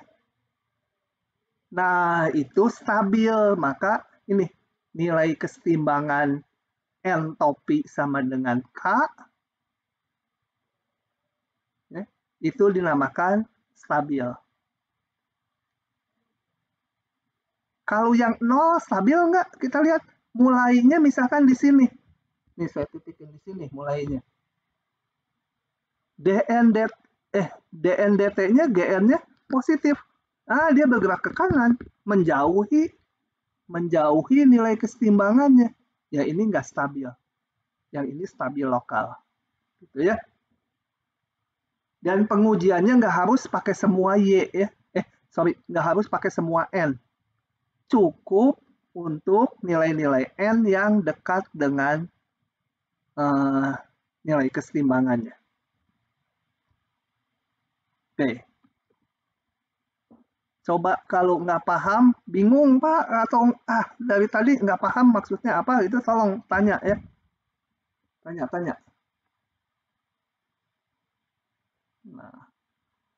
Nah, itu stabil. Maka ini nilai kesetimbangan N topi sama dengan K. Ya, itu dinamakan stabil. Kalau yang 0 stabil nggak? Kita lihat mulainya misalkan di sini. Nih saya titikin di sini mulainya. DNDT-nya, GN-nya positif. Dia bergerak ke kanan, menjauhi nilai kesetimbangannya. Ya ini nggak stabil. Yang ini stabil lokal. Gitu ya. Dan pengujiannya nggak harus pakai semua Y ya. Nggak harus pakai semua N. Cukup untuk nilai-nilai N yang dekat dengan nilai kesetimbangannya. Oke. Coba kalau nggak paham, bingung Pak, atau dari tadi nggak paham maksudnya apa, itu tolong tanya ya. Tanya. Nah,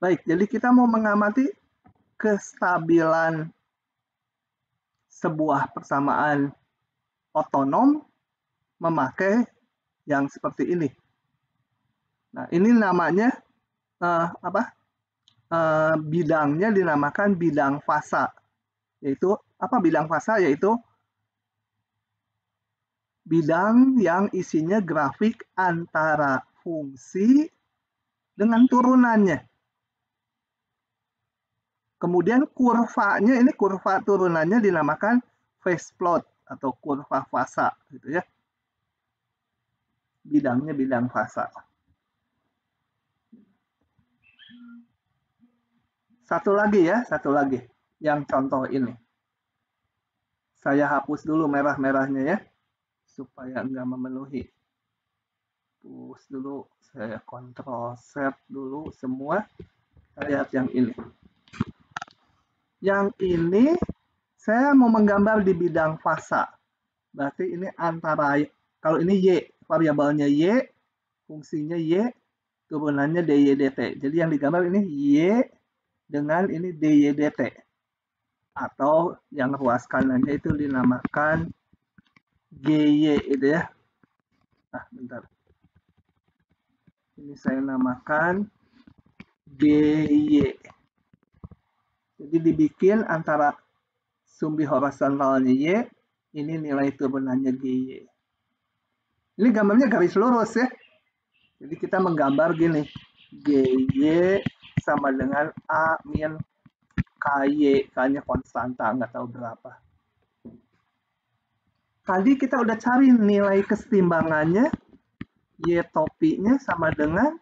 baik, jadi kita mau mengamati kestabilan sebuah persamaan otonom memakai yang seperti ini. Nah, ini namanya bidangnya dinamakan bidang fasa. Yaitu apa bidang fasa? Yaitu bidang yang isinya grafik antara fungsi dengan turunannya. Kemudian kurvanya, ini kurva turunannya dinamakan phase plot atau kurva fasa gitu ya. Bidangnya bidang fasa. Satu lagi yang contoh ini. Saya hapus dulu merah-merahnya ya, supaya enggak memenuhi. Hapus dulu, saya kontrol set dulu semua. Kita lihat yang ini. Yang ini saya mau menggambar di bidang fasa. Berarti ini antara, kalau ini Y, variabelnya Y, fungsinya Y, turunannya DY/DT. Jadi yang digambar ini Y dengan ini DY/DT. Atau yang ruas kanannya itu dinamakan GY itu ya. Bentar. Ini saya namakan GY. Jadi dibikin antara sumbi horizontalnya Y, ini nilai turunannya GY. Ini gambarnya garis lurus ya. Jadi kita menggambar gini. GY sama dengan A min KY. K-nya konstanta, nggak tahu berapa. Tadi kita udah cari nilai kesetimbangannya. Y topinya sama dengan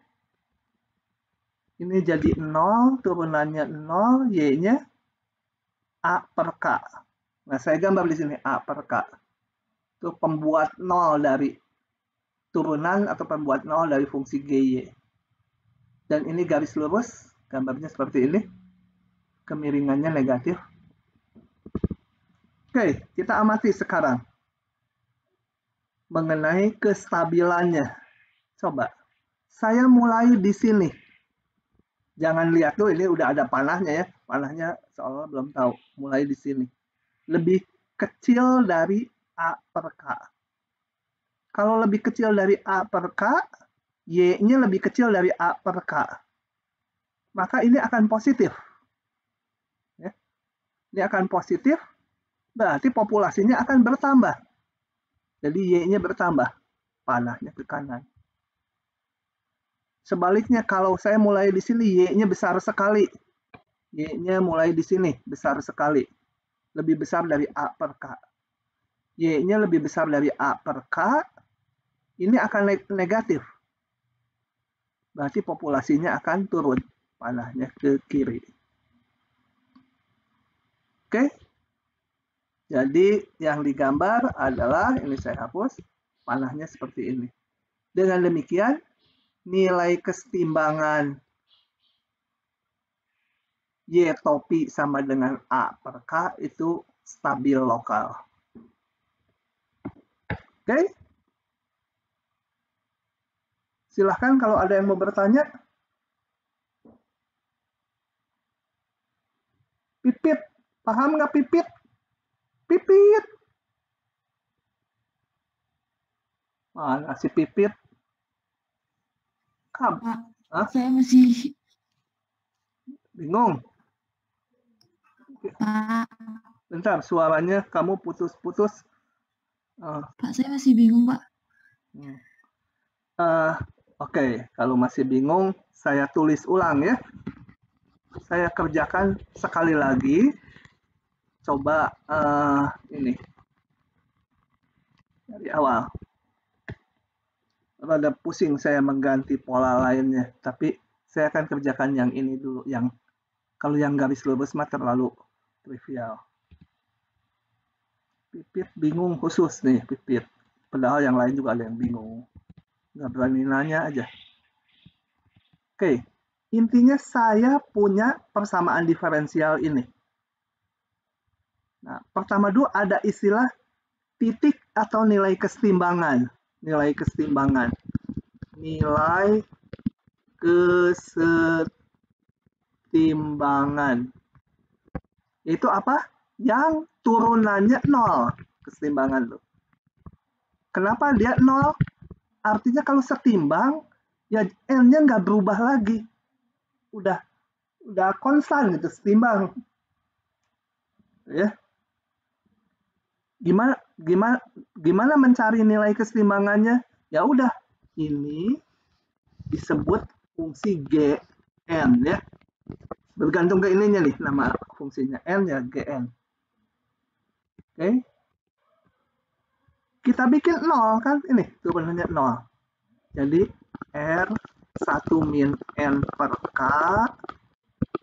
ini jadi 0, turunannya 0, Y-nya A per K. Nah, saya gambar di sini A per K. Itu pembuat 0 dari turunan atau pembuat 0 dari fungsi GY. Dan ini garis lurus, gambarnya seperti ini. Kemiringannya negatif. Oke, kita amati sekarang. Mengenai kestabilannya. Coba, saya mulai di sini. Jangan lihat tuh, ini udah ada panahnya ya. Panahnya seolah belum tahu. Mulai di sini. Lebih kecil dari A per K. Kalau lebih kecil dari A per K, Y-nya lebih kecil dari A per K. Maka ini akan positif. Ya. Ini akan positif, berarti populasinya akan bertambah. Jadi Y-nya bertambah. Panahnya ke kanan. Sebaliknya, kalau saya mulai di sini, Y-nya besar sekali. Y-nya mulai di sini, besar sekali. Lebih besar dari A per K. Y-nya lebih besar dari A per K, ini akan negatif. Berarti populasinya akan turun. Panahnya ke kiri. Oke. Jadi yang digambar adalah, ini saya hapus, panahnya seperti ini. Dengan demikian, nilai kesetimbangan Y topi sama dengan A per K itu stabil lokal. Oke? Silahkan kalau ada yang mau bertanya. Pipit, paham nggak pipit? Pipit. Mana si pipit? Pak, saya masih bingung. Pak. Bentar, suaranya kamu putus-putus. Pak, saya masih bingung, Pak. Oke, kalau masih bingung, saya tulis ulang ya. Saya kerjakan sekali lagi. Coba ini dari awal. Rada pusing saya mengganti pola lainnya, tapi saya akan kerjakan yang ini dulu. Yang kalau yang garis lurus mah terlalu trivial. Pipit bingung khusus nih, Pipit. Padahal yang lain juga ada yang bingung. Nggak berani nanya aja. Oke, intinya saya punya persamaan diferensial ini. Nah, pertama dulu ada istilah titik atau nilai kesetimbangan. Nilai kesetimbangan. Nilai kesetimbangan. Itu apa? Yang turunannya 0. Kesetimbangan tuh. Kenapa dia 0? Artinya kalau setimbang, ya N-nya nggak berubah lagi. Udah konstan gitu, setimbang. Ya. Gimana mencari nilai kesetimbangannya? Ya udah, ini disebut fungsi Gn ya. Bergantung ke ininya nih, nama fungsinya N ya Gn. Oke. Kita bikin 0 kan, ini turunannya 0. Jadi R1 min N per K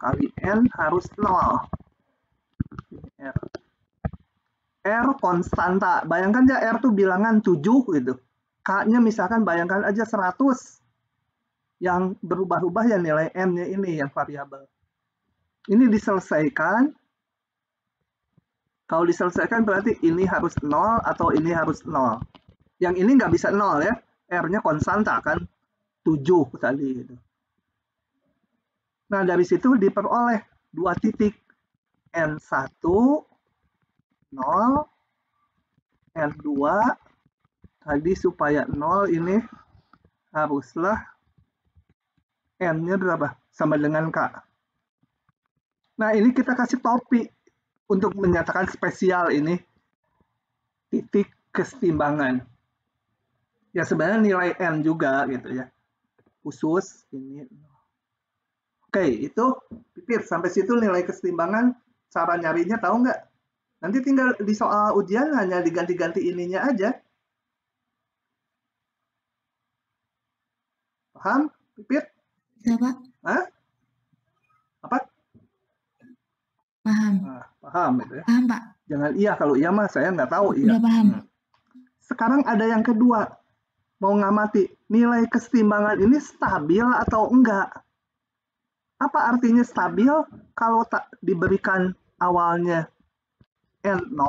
kali N harus 0. R konstanta. Bayangkan ya R tuh bilangan 7 gitu. K-nya misalkan bayangkan aja 100. Yang berubah-ubah ya nilai N-nya ini yang variabel. Ini diselesaikan. Kalau diselesaikan berarti ini harus 0 atau ini harus 0. Yang ini nggak bisa 0 ya. R-nya konstanta kan. 7 tadi gitu. Nah dari situ diperoleh 2 titik. N1 0, N2 tadi supaya 0 ini haruslah N-nya berapa? Sama dengan K. Nah ini kita kasih topik untuk menyatakan spesial ini titik kesetimbangan. Ya sebenarnya nilai N juga gitu ya. Khusus ini. Oke, itu Pipit sampai situ nilai kesetimbangan. Cara nyarinya tahu nggak? Nanti tinggal di soal ujian hanya diganti-ganti ininya aja. Paham, Pipit? Bisa, Pak? Hah? Apa? Paham. Nah, paham itu ya. Paham, Pak. Jangan iya, kalau iya mah saya nggak tahu. Udah iya. paham. Sekarang ada yang kedua. Mau ngamati nilai kesetimbangan ini stabil atau enggak. Apa artinya stabil? Kalau tak diberikan awalnya N0,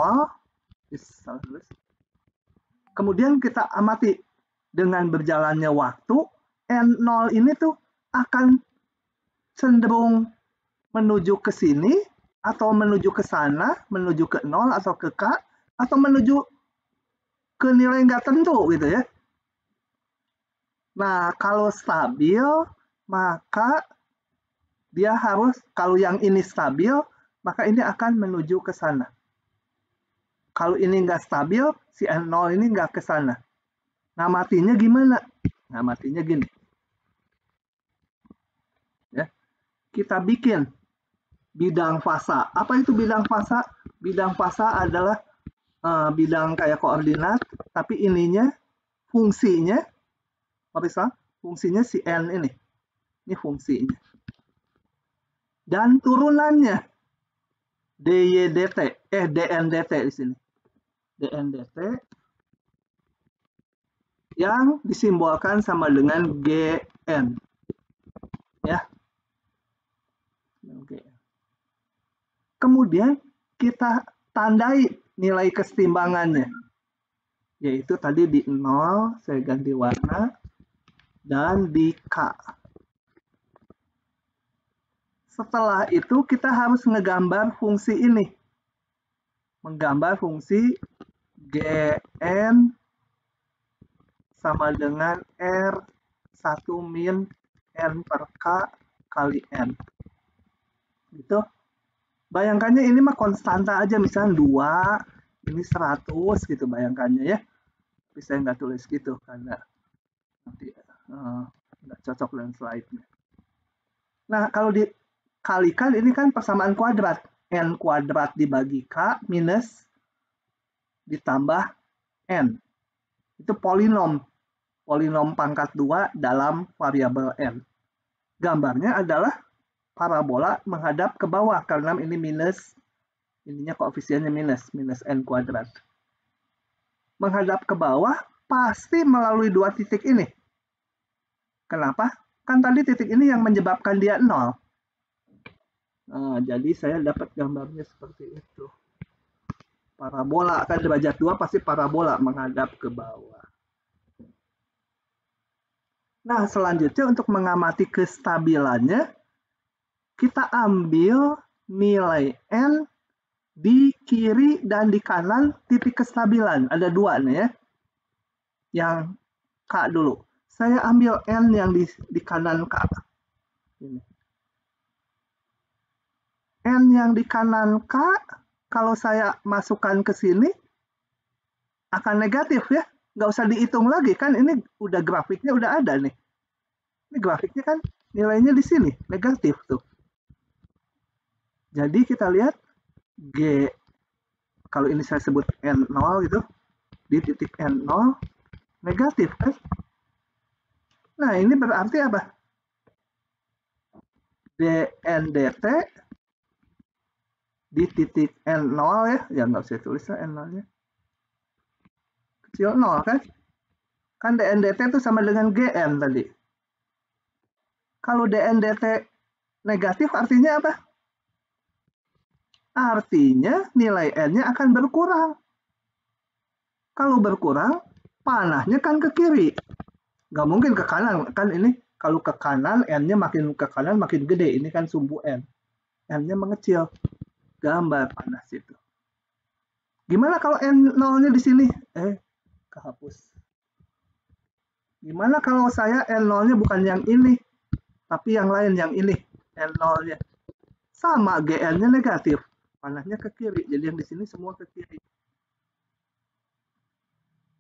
kemudian kita amati dengan berjalannya waktu, N0 ini tuh akan cenderung menuju ke sini, atau menuju ke sana, menuju ke 0 atau ke K, atau menuju ke nilai nggak tentu gitu ya. Nah, kalau stabil, maka dia harus, kalau yang ini stabil, maka ini akan menuju ke sana. Kalau ini nggak stabil, si N0 ini nggak ke sana. Ngamatinya gimana? Ngamatinya gini. Ya. Kita bikin bidang fasa. Apa itu bidang fasa? Bidang fasa adalah bidang kayak koordinat, tapi ininya, fungsinya, fungsinya si N ini. Ini fungsinya. Dan turunannya DYDT, DNDT di sini. DNDT yang disimbolkan sama dengan GN. Ya. Kemudian kita tandai nilai kesetimbangannya. yaitu tadi di 0, saya ganti warna, dan di K. Setelah itu kita harus ngegambar fungsi ini. Menggambar fungsi Gn sama dengan R1 min N per K kali N. Gitu. Bayangkannya ini mah konstanta aja, misalnya 2, ini 100 gitu bayangkannya ya. Tapi saya nggak tulis gitu karena nanti nggak cocok dengan slide-nya. Nah, kalau dikalikan ini kan persamaan kuadrat. N kuadrat dibagi K minus ditambah N. Itu polinom. Polinom pangkat 2 dalam variabel N. Gambarnya adalah parabola menghadap ke bawah karena ini minus, ininya koefisiennya minus N kuadrat. Menghadap ke bawah pasti melalui 2 titik ini. Kenapa? Kan tadi titik ini yang menyebabkan dia 0. Nah, jadi saya dapat gambarnya seperti itu. Parabola kan derajat 2 pasti parabola menghadap ke bawah. Nah, selanjutnya untuk mengamati kestabilannya, kita ambil nilai N di kiri dan di kanan titik kestabilan. Ada 2 nih ya. Yang K dulu. Saya ambil N yang di kanan K. Ini. N yang di kanan K, kalau saya masukkan ke sini, akan negatif ya. Nggak usah dihitung lagi, kan ini udah grafiknya udah ada nih. Ini grafiknya kan nilainya di sini, negatif tuh. Jadi kita lihat G, kalau ini saya sebut N0 gitu, di titik N0, negatif kan. Nah ini berarti apa? dN/dt di titik N0 ya nggak usah tulis lah N0-nya. Kecil 0 kan? Kan dN/dt itu sama dengan Gn tadi. Kalau dN/dt negatif artinya apa? Artinya nilai N-nya akan berkurang. Kalau berkurang, panahnya kan ke kiri. Nggak mungkin ke kanan. Kan ini kalau ke kanan, N-nya makin ke kanan makin gede. Ini kan sumbu N. N-nya mengecil. Gambar panas itu. Gimana kalau N0-nya di sini? Kehapus. Gimana kalau saya N0-nya bukan yang ini, tapi yang lain, yang ini, N0-nya. Sama, Gn-nya negatif. Panahnya ke kiri, jadi yang di sini semua ke kiri.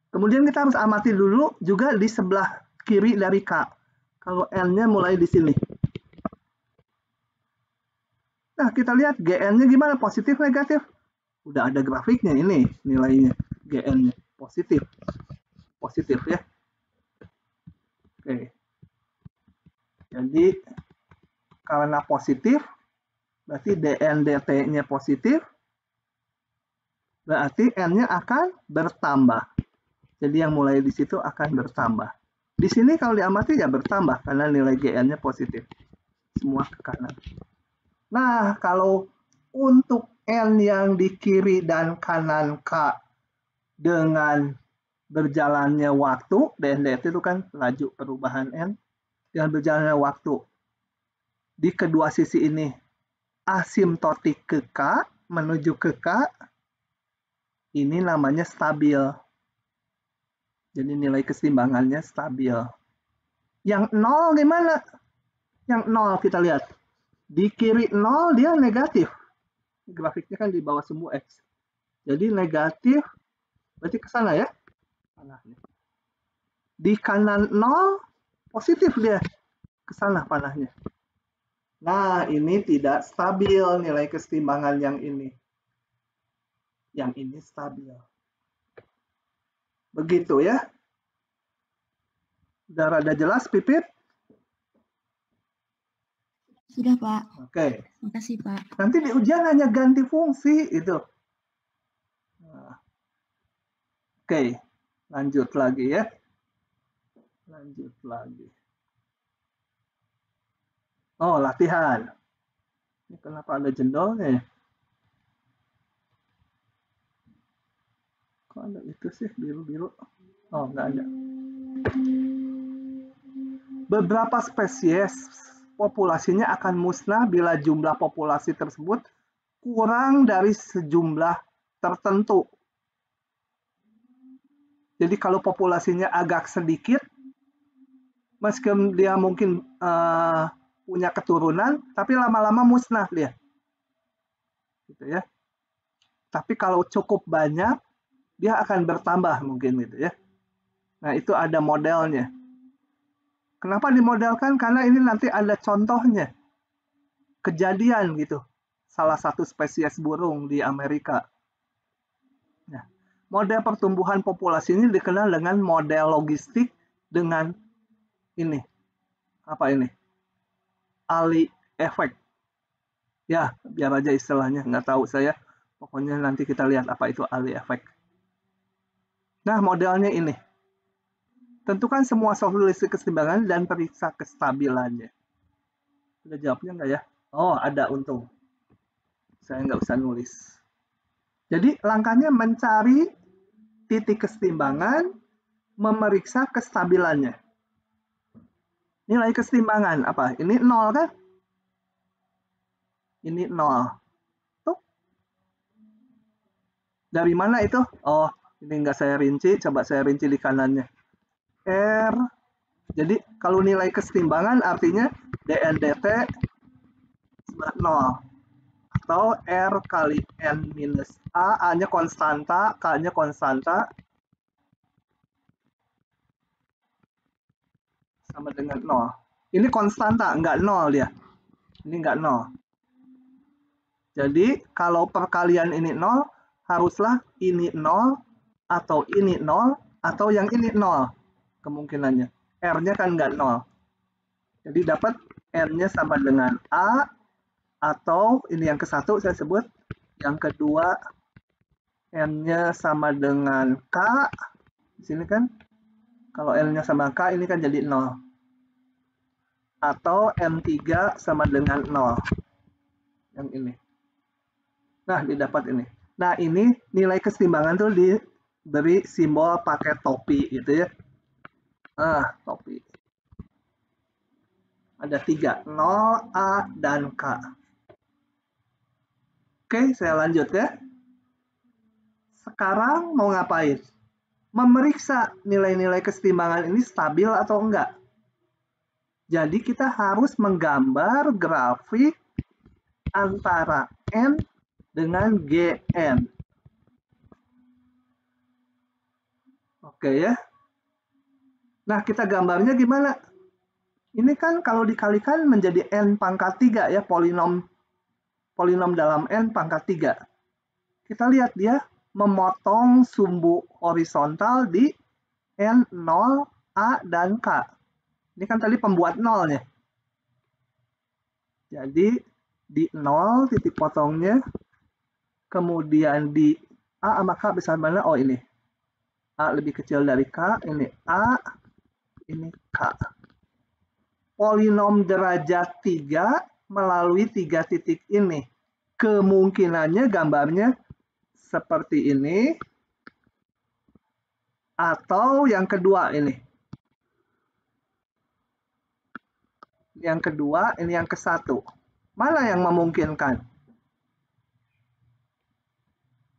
Kemudian kita harus amati dulu juga di sebelah kiri dari K. Kalau N-nya mulai di sini. Nah, kita lihat Gn-nya gimana, positif, negatif? Udah ada grafiknya ini, nilainya. Gn-nya, positif. Positif ya. Oke. Jadi, karena positif, berarti dN/dt-nya positif, berarti N-nya akan bertambah. Jadi yang mulai di situ akan bertambah. Di sini kalau diamati ya bertambah, karena nilai Gn-nya positif. Semua ke kanan. Nah, kalau untuk N yang di kiri dan kanan K dengan berjalannya waktu, dN/dt itu kan laju perubahan N, dengan berjalannya waktu, di kedua sisi ini asimptotik ke K, menuju ke K, ini namanya stabil. Jadi nilai keseimbangannya stabil. Yang 0 gimana? Yang 0 kita lihat. Di kiri 0 dia negatif. Grafiknya kan di bawah sumbu X. Jadi negatif, berarti ke sana ya. Panahnya. Di kanan 0, positif dia. Ke sana panahnya. Nah, ini tidak stabil nilai keseimbangan yang ini. Yang ini stabil. Begitu ya. Udah rada jelas, Pipit? Sudah, Pak. Oke. Makasih, Pak. Nanti di ujian hanya ganti fungsi itu. Nah. Oke, lanjut lagi ya. Lanjut lagi. Oh, latihan. Ini kenapa ada jendolnya ya? Kok ada itu sih biru-biru? Oh, nggak ada. Beberapa spesies populasinya akan musnah bila jumlah populasi tersebut kurang dari sejumlah tertentu. Jadi kalau populasinya agak sedikit, meskipun dia mungkin punya keturunan, tapi lama-lama musnah dia. Gitu ya. Tapi kalau cukup banyak, dia akan bertambah mungkin gitu ya. Nah, itu ada modelnya. Kenapa dimodelkan? Karena ini nanti ada contohnya. Kejadian gitu. Salah satu spesies burung di Amerika. Nah, model pertumbuhan populasi ini dikenal dengan model logistik dengan ini. Apa ini? Ali effect. Ya, biar aja istilahnya. Nggak tahu saya. Pokoknya nanti kita lihat apa itu Ali effect. Nah, modelnya ini. Tentukan semua solusi keseimbangan dan periksa kestabilannya. Udah jawabnya nggak ya? Oh, ada untung. Saya nggak usah nulis. Jadi langkahnya mencari titik keseimbangan, memeriksa kestabilannya. Nilai keseimbangan apa? Ini 0 kan? Ini 0. Tuh. Dari mana itu? Oh, ini nggak saya rinci. Coba saya rinci di kanannya. R. Jadi kalau nilai keseimbangan artinya dNdt 0. Atau R kali N minus A. A-nya konstanta, K-nya konstanta. Sama dengan 0. Ini konstanta, nggak 0 dia. Ini nggak 0. Jadi kalau perkalian ini 0, haruslah ini 0, atau ini 0, atau yang ini 0 kemungkinannya. R-nya kan nggak 0. Jadi dapat N-nya sama dengan A, atau ini yang ke satu saya sebut, yang kedua N-nya sama dengan K. Di sini kan, kalau N-nya sama K, ini kan jadi 0. Atau M3 sama dengan 0. Yang ini. Nah, didapat ini. Nah, ini nilai keseimbangan tuh diberi simbol pakai topi gitu ya. Nah, topi. Ada 3, 0, A, dan K. Oke, saya lanjut ya. Sekarang mau ngapain? Memeriksa nilai-nilai keseimbangan ini stabil atau enggak. Jadi kita harus menggambar grafik antara N dengan GN. Oke ya. Nah, kita gambarnya gimana? Ini kan kalau dikalikan menjadi N pangkat 3 ya, polinom dalam N pangkat 3. Kita lihat dia memotong sumbu horizontal di N0, A, dan K. Ini kan tadi pembuat nolnya. Jadi di 0 titik potongnya, kemudian di A sama K besar mana? Oh ini. A lebih kecil dari K, ini A, ini K. Polinom derajat 3 melalui 3 titik ini. Kemungkinannya gambarnya seperti ini. Atau yang kedua ini. Yang kedua, ini yang ke satu. Mana yang memungkinkan?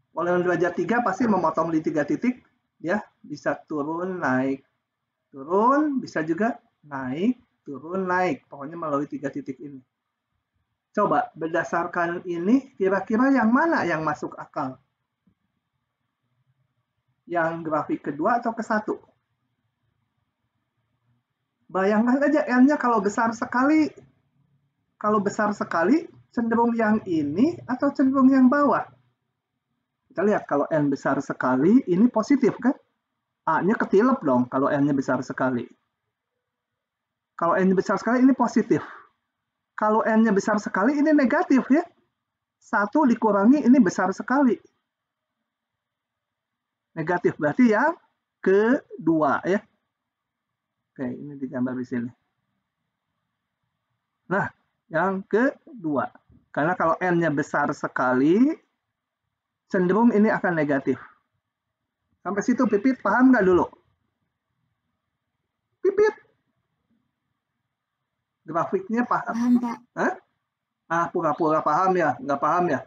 Polinom derajat 3 pasti memotong di 3 titik. Ya, bisa turun, naik. Turun, bisa juga naik, turun, naik. Pokoknya melalui 3 titik ini. Coba berdasarkan ini, kira-kira yang mana yang masuk akal? Yang grafik kedua atau ke satu? Bayangkan aja N-nya kalau besar sekali. Kalau besar sekali, cenderung yang ini atau cenderung yang bawah? Kita lihat kalau N besar sekali, ini positif kan? A-nya ketilep dong kalau N-nya besar sekali. Kalau N-nya besar sekali, ini positif. Kalau N-nya besar sekali, ini negatif ya. 1 dikurangi, ini besar sekali. Negatif, berarti yang kedua ya. Oke, ini digambar di sini. Nah, yang kedua. Karena kalau N-nya besar sekali, cenderung ini akan negatif. Sampai situ Pipit paham nggak dulu? Pipit? Grafiknya paham? Paham, Pak. Hah? Ah, pura-pura paham ya? Nggak paham ya?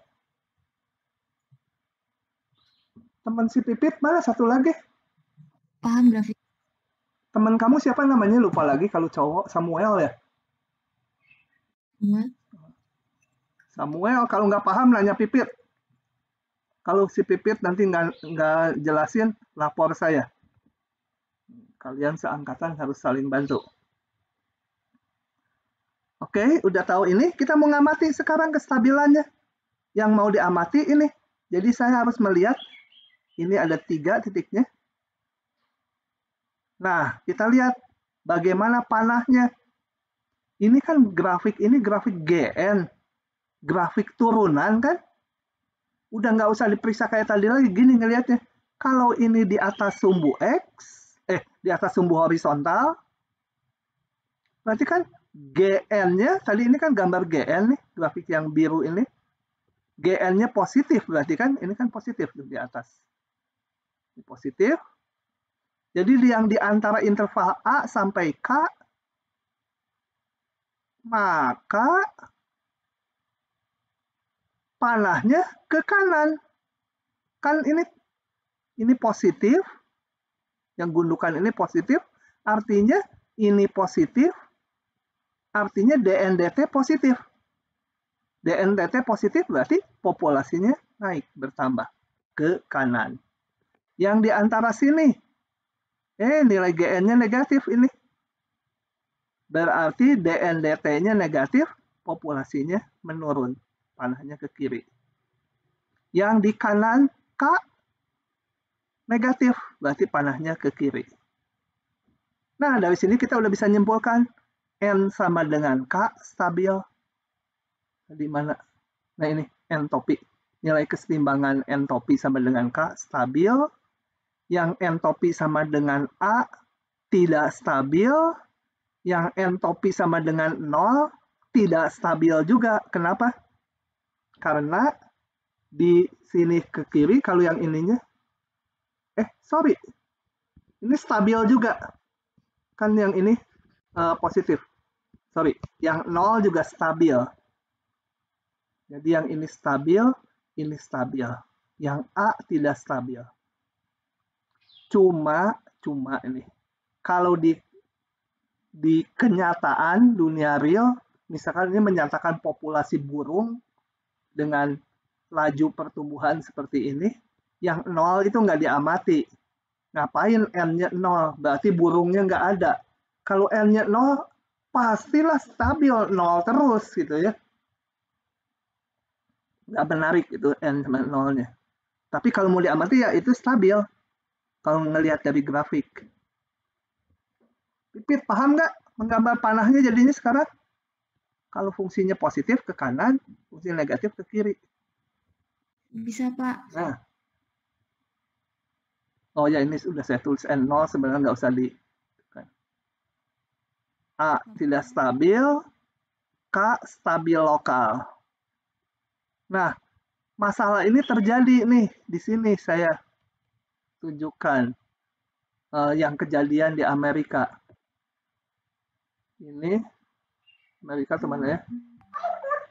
Teman si Pipit mana satu lagi? Paham grafik. Teman kamu siapa namanya? Lupa lagi kalau cowok. Samuel ya? Samuel, kalau nggak paham nanya Pipit. Kalau si Pipit nanti nggak jelasin, lapor saya. Kalian seangkatan harus saling bantu. Oke, udah tahu ini. Kita mau ngamati sekarang kestabilannya. Yang mau diamati ini. Jadi saya harus melihat, ini ada 3 titiknya. Nah, kita lihat bagaimana panahnya. Ini kan grafik GN. Grafik turunan kan. Udah nggak usah diperiksa kayak tadi lagi. Gini ngelihatnya. Kalau ini di atas sumbu X, di atas sumbu horizontal, berarti kan GN-nya, tadi ini kan gambar GN nih, grafik yang biru ini. GN-nya positif, berarti kan ini kan positif di atas. Ini positif. Jadi yang di antara interval A sampai K, maka panahnya ke kanan. Kan ini positif, yang gundukan ini positif, artinya ini positif, artinya DNDT positif. DNDT positif berarti populasinya naik, bertambah ke kanan. Yang di antara sini, nilai GN-nya negatif ini. Berarti DNDT-nya negatif, populasinya menurun, panahnya ke kiri. Yang di kanan K negatif, berarti panahnya ke kiri. Nah, dari sini kita udah bisa nyimpulkan N sama dengan K stabil. Di mana? Nah, ini entopi. Nilai kesetimbangan entopi sama dengan K stabil. Yang entopi sama dengan A tidak stabil. Yang entopi sama dengan 0 tidak stabil juga. Kenapa? Karena di sini ke kiri, kalau yang ininya, sorry, ini stabil juga. Kan yang ini positif. Sorry, yang 0 juga stabil. Jadi yang ini stabil, ini stabil. Yang A tidak stabil. Cuma ini. Kalau di kenyataan dunia real, misalkan ini menyatakan populasi burung dengan laju pertumbuhan seperti ini, yang 0 itu nggak diamati. Ngapain N-nya 0? Berarti burungnya nggak ada. Kalau N-nya 0, pastilah stabil 0 terus gitu ya. Nggak menarik itu N sama 0-nya. Tapi kalau mau diamati ya itu stabil. Kalau ngelihat dari grafik. Pipit, paham nggak menggambar panahnya jadinya sekarang? Kalau fungsinya positif ke kanan, fungsi negatif ke kiri. Bisa, Pak. Nah. Oh ya, ini sudah saya tulis N0, sebenarnya nggak usah di... A tidak stabil, K stabil lokal. Nah, masalah ini terjadi nih, di sini saya tunjukkan yang kejadian di Amerika. Ini, Amerika kemana ya?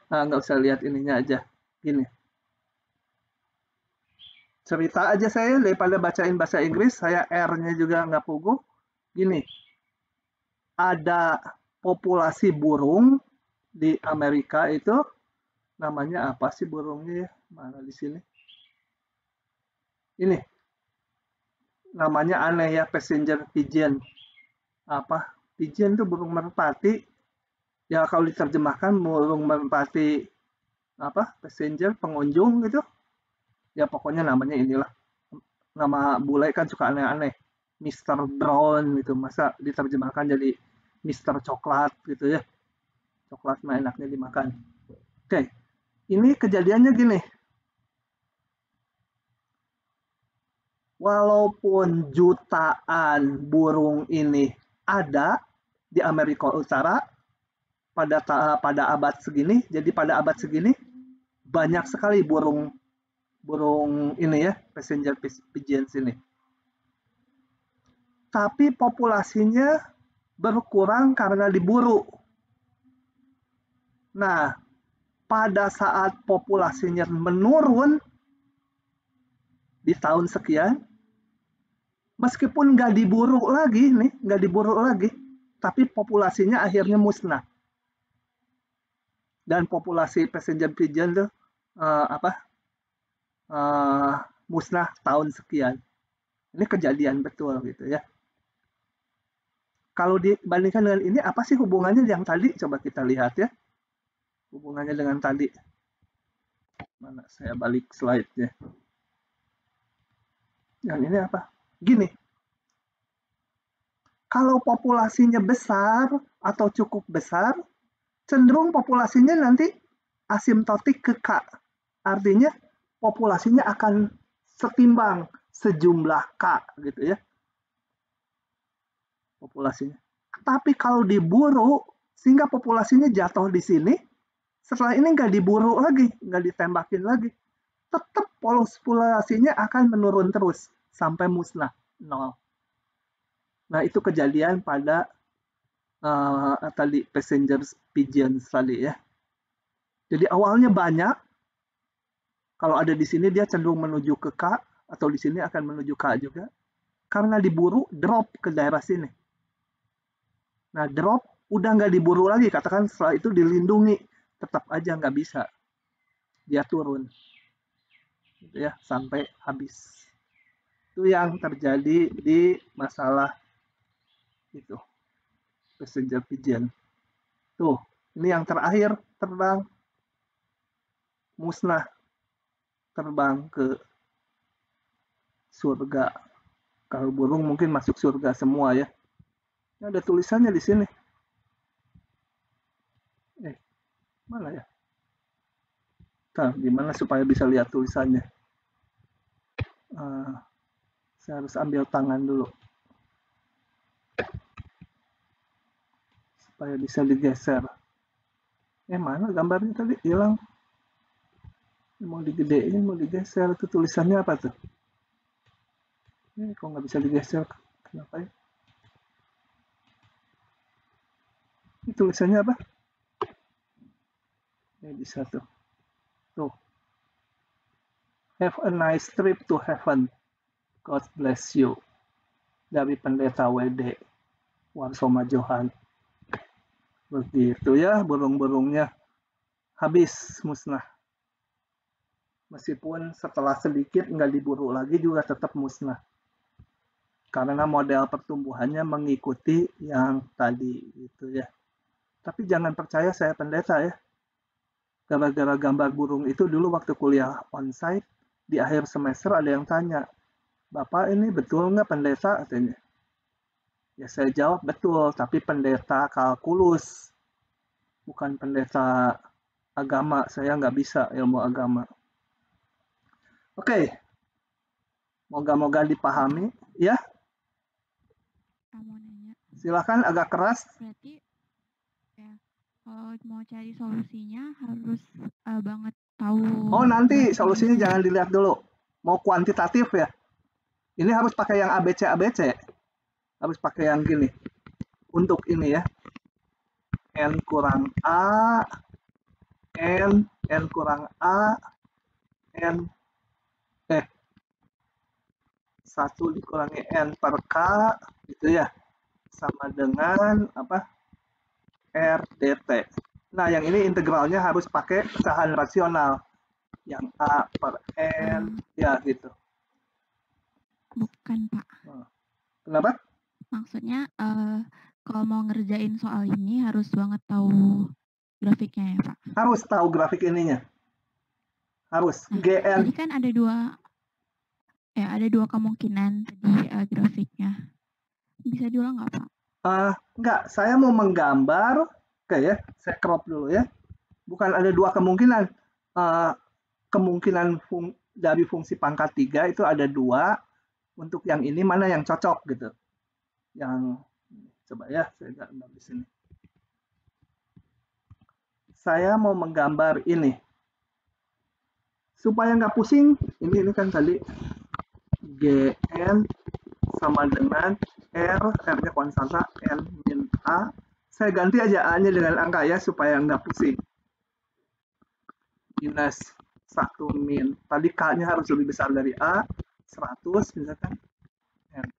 Nah, nggak usah lihat ininya aja, gini. Cerita aja saya, daripada bacain bahasa Inggris, saya R-nya juga nggak pugu. Gini, ada populasi burung di Amerika itu, namanya apa sih burungnya ya? Mana di sini? Ini, namanya aneh ya, passenger pigeon. Apa? Pigeon itu burung merpati. Ya kalau diterjemahkan burung merpati apa? Passenger, pengunjung gitu. Ya pokoknya namanya inilah. Nama bule kan suka aneh-aneh. Mr. Brown gitu. Masa diterjemahkan jadi Mr. Coklat gitu ya. Coklat mah enaknya dimakan. Oke. Ini kejadiannya gini. Walaupun jutaan burung ini ada di Amerika Utara pada abad segini, jadi pada abad segini banyak sekali burung ini ya, passenger pigeons ini. tapi populasinya berkurang karena diburu. Nah, pada saat populasinya menurun di tahun sekian, meskipun nggak diburu lagi, tapi populasinya akhirnya musnah. Dan populasi passenger pigeon tuh musnah tahun sekian. Ini kejadian betul gitu ya. Kalau dibandingkan dengan ini, apa sih hubungannya yang tadi? Coba kita lihat ya. Hubungannya dengan tadi. Mana saya balik slide-nya. Yang ini apa? Gini. Kalau populasinya besar atau cukup besar, cenderung populasinya nanti asimptotik ke K. Artinya populasinya akan setimbang sejumlah K gitu ya. Populasinya. Tapi kalau diburu, sehingga populasinya jatuh di sini, setelah ini nggak diburu lagi, nggak ditembakin lagi, tetap populasinya akan menurun terus sampai musnah, 0. Nah, itu kejadian pada tadi passenger pigeon tadi ya. Jadi awalnya banyak, kalau ada di sini dia cenderung menuju ke K, atau di sini akan menuju K juga. Karena diburu, drop ke daerah sini. Nah, drop udah nggak diburu lagi, katakan setelah itu dilindungi, tetap aja nggak bisa. Dia turun. Gitu ya, sampai habis. Itu yang terjadi di masalah itu. Passenger pigeon. Tuh, ini yang terakhir terbang. Musnah. Terbang ke surga. Kalau burung mungkin masuk surga semua ya. Ini ada tulisannya di sini. Mana ya? Nah, gimana supaya bisa lihat tulisannya? Saya harus ambil tangan dulu. Supaya bisa digeser. Mana gambarnya tadi? Hilang. Mau digedein, mau digeser. Itu tulisannya apa tuh? Kok nggak bisa digeser? Kenapa ya? Ini tulisannya apa? Ini bisa tuh. Tuh. Have a nice trip to heaven. God bless you. Dari Pendeta WD Warsoma Johan. Begitu ya, burung-burungnya habis musnah. Meskipun setelah sedikit nggak diburu lagi juga tetap musnah. Karena model pertumbuhannya mengikuti yang tadi gitu ya. Tapi jangan percaya saya pendeta ya. Gara-gara gambar burung itu dulu waktu kuliah onsite, di akhir semester ada yang tanya, Bapak ini betul nggak pendeta? Katanya. Ya saya jawab betul, tapi pendeta kalkulus. Bukan pendeta agama, saya nggak bisa ilmu agama. Oke. Moga-moga dipahami ya. Silakan agak keras. Berarti ya, kalau mau cari solusinya harus banget tahu. Oh, nanti solusinya jangan dilihat dulu. Mau kuantitatif ya. Ini harus pakai yang ABC. Harus pakai yang gini. Untuk ini ya. N kurang A, N kurang A, 1 dikurangi N per K, gitu ya. Sama dengan apa? RDT. Nah, yang ini integralnya harus pakai pecahan rasional. Yang A per N, ya gitu. Bukan, Pak. Kenapa? Maksudnya, kalau mau ngerjain soal ini harus banget tahu grafiknya ya, Pak? Harus tahu grafik ininya. Harus. Nah, GN. Jadi kan ada dua kemungkinan tadi grafiknya. Bisa diulang nggak, Pak? Enggak, saya mau menggambar. Oke ya, saya crop dulu ya. Bukan ada dua kemungkinan. Kemungkinan dari fungsi pangkat 3 itu ada 2. Untuk yang ini mana yang cocok gitu. Yang coba ya, saya gambar di sini. Saya mau menggambar ini. Supaya nggak pusing, ini kan tadi GN sama dengan R-nya konstanta, N min A. Saya ganti aja A-nya dengan angka ya, supaya nggak pusing. Minus 1 min. Tadi K-nya harus lebih besar dari A, 100 misalkan. N.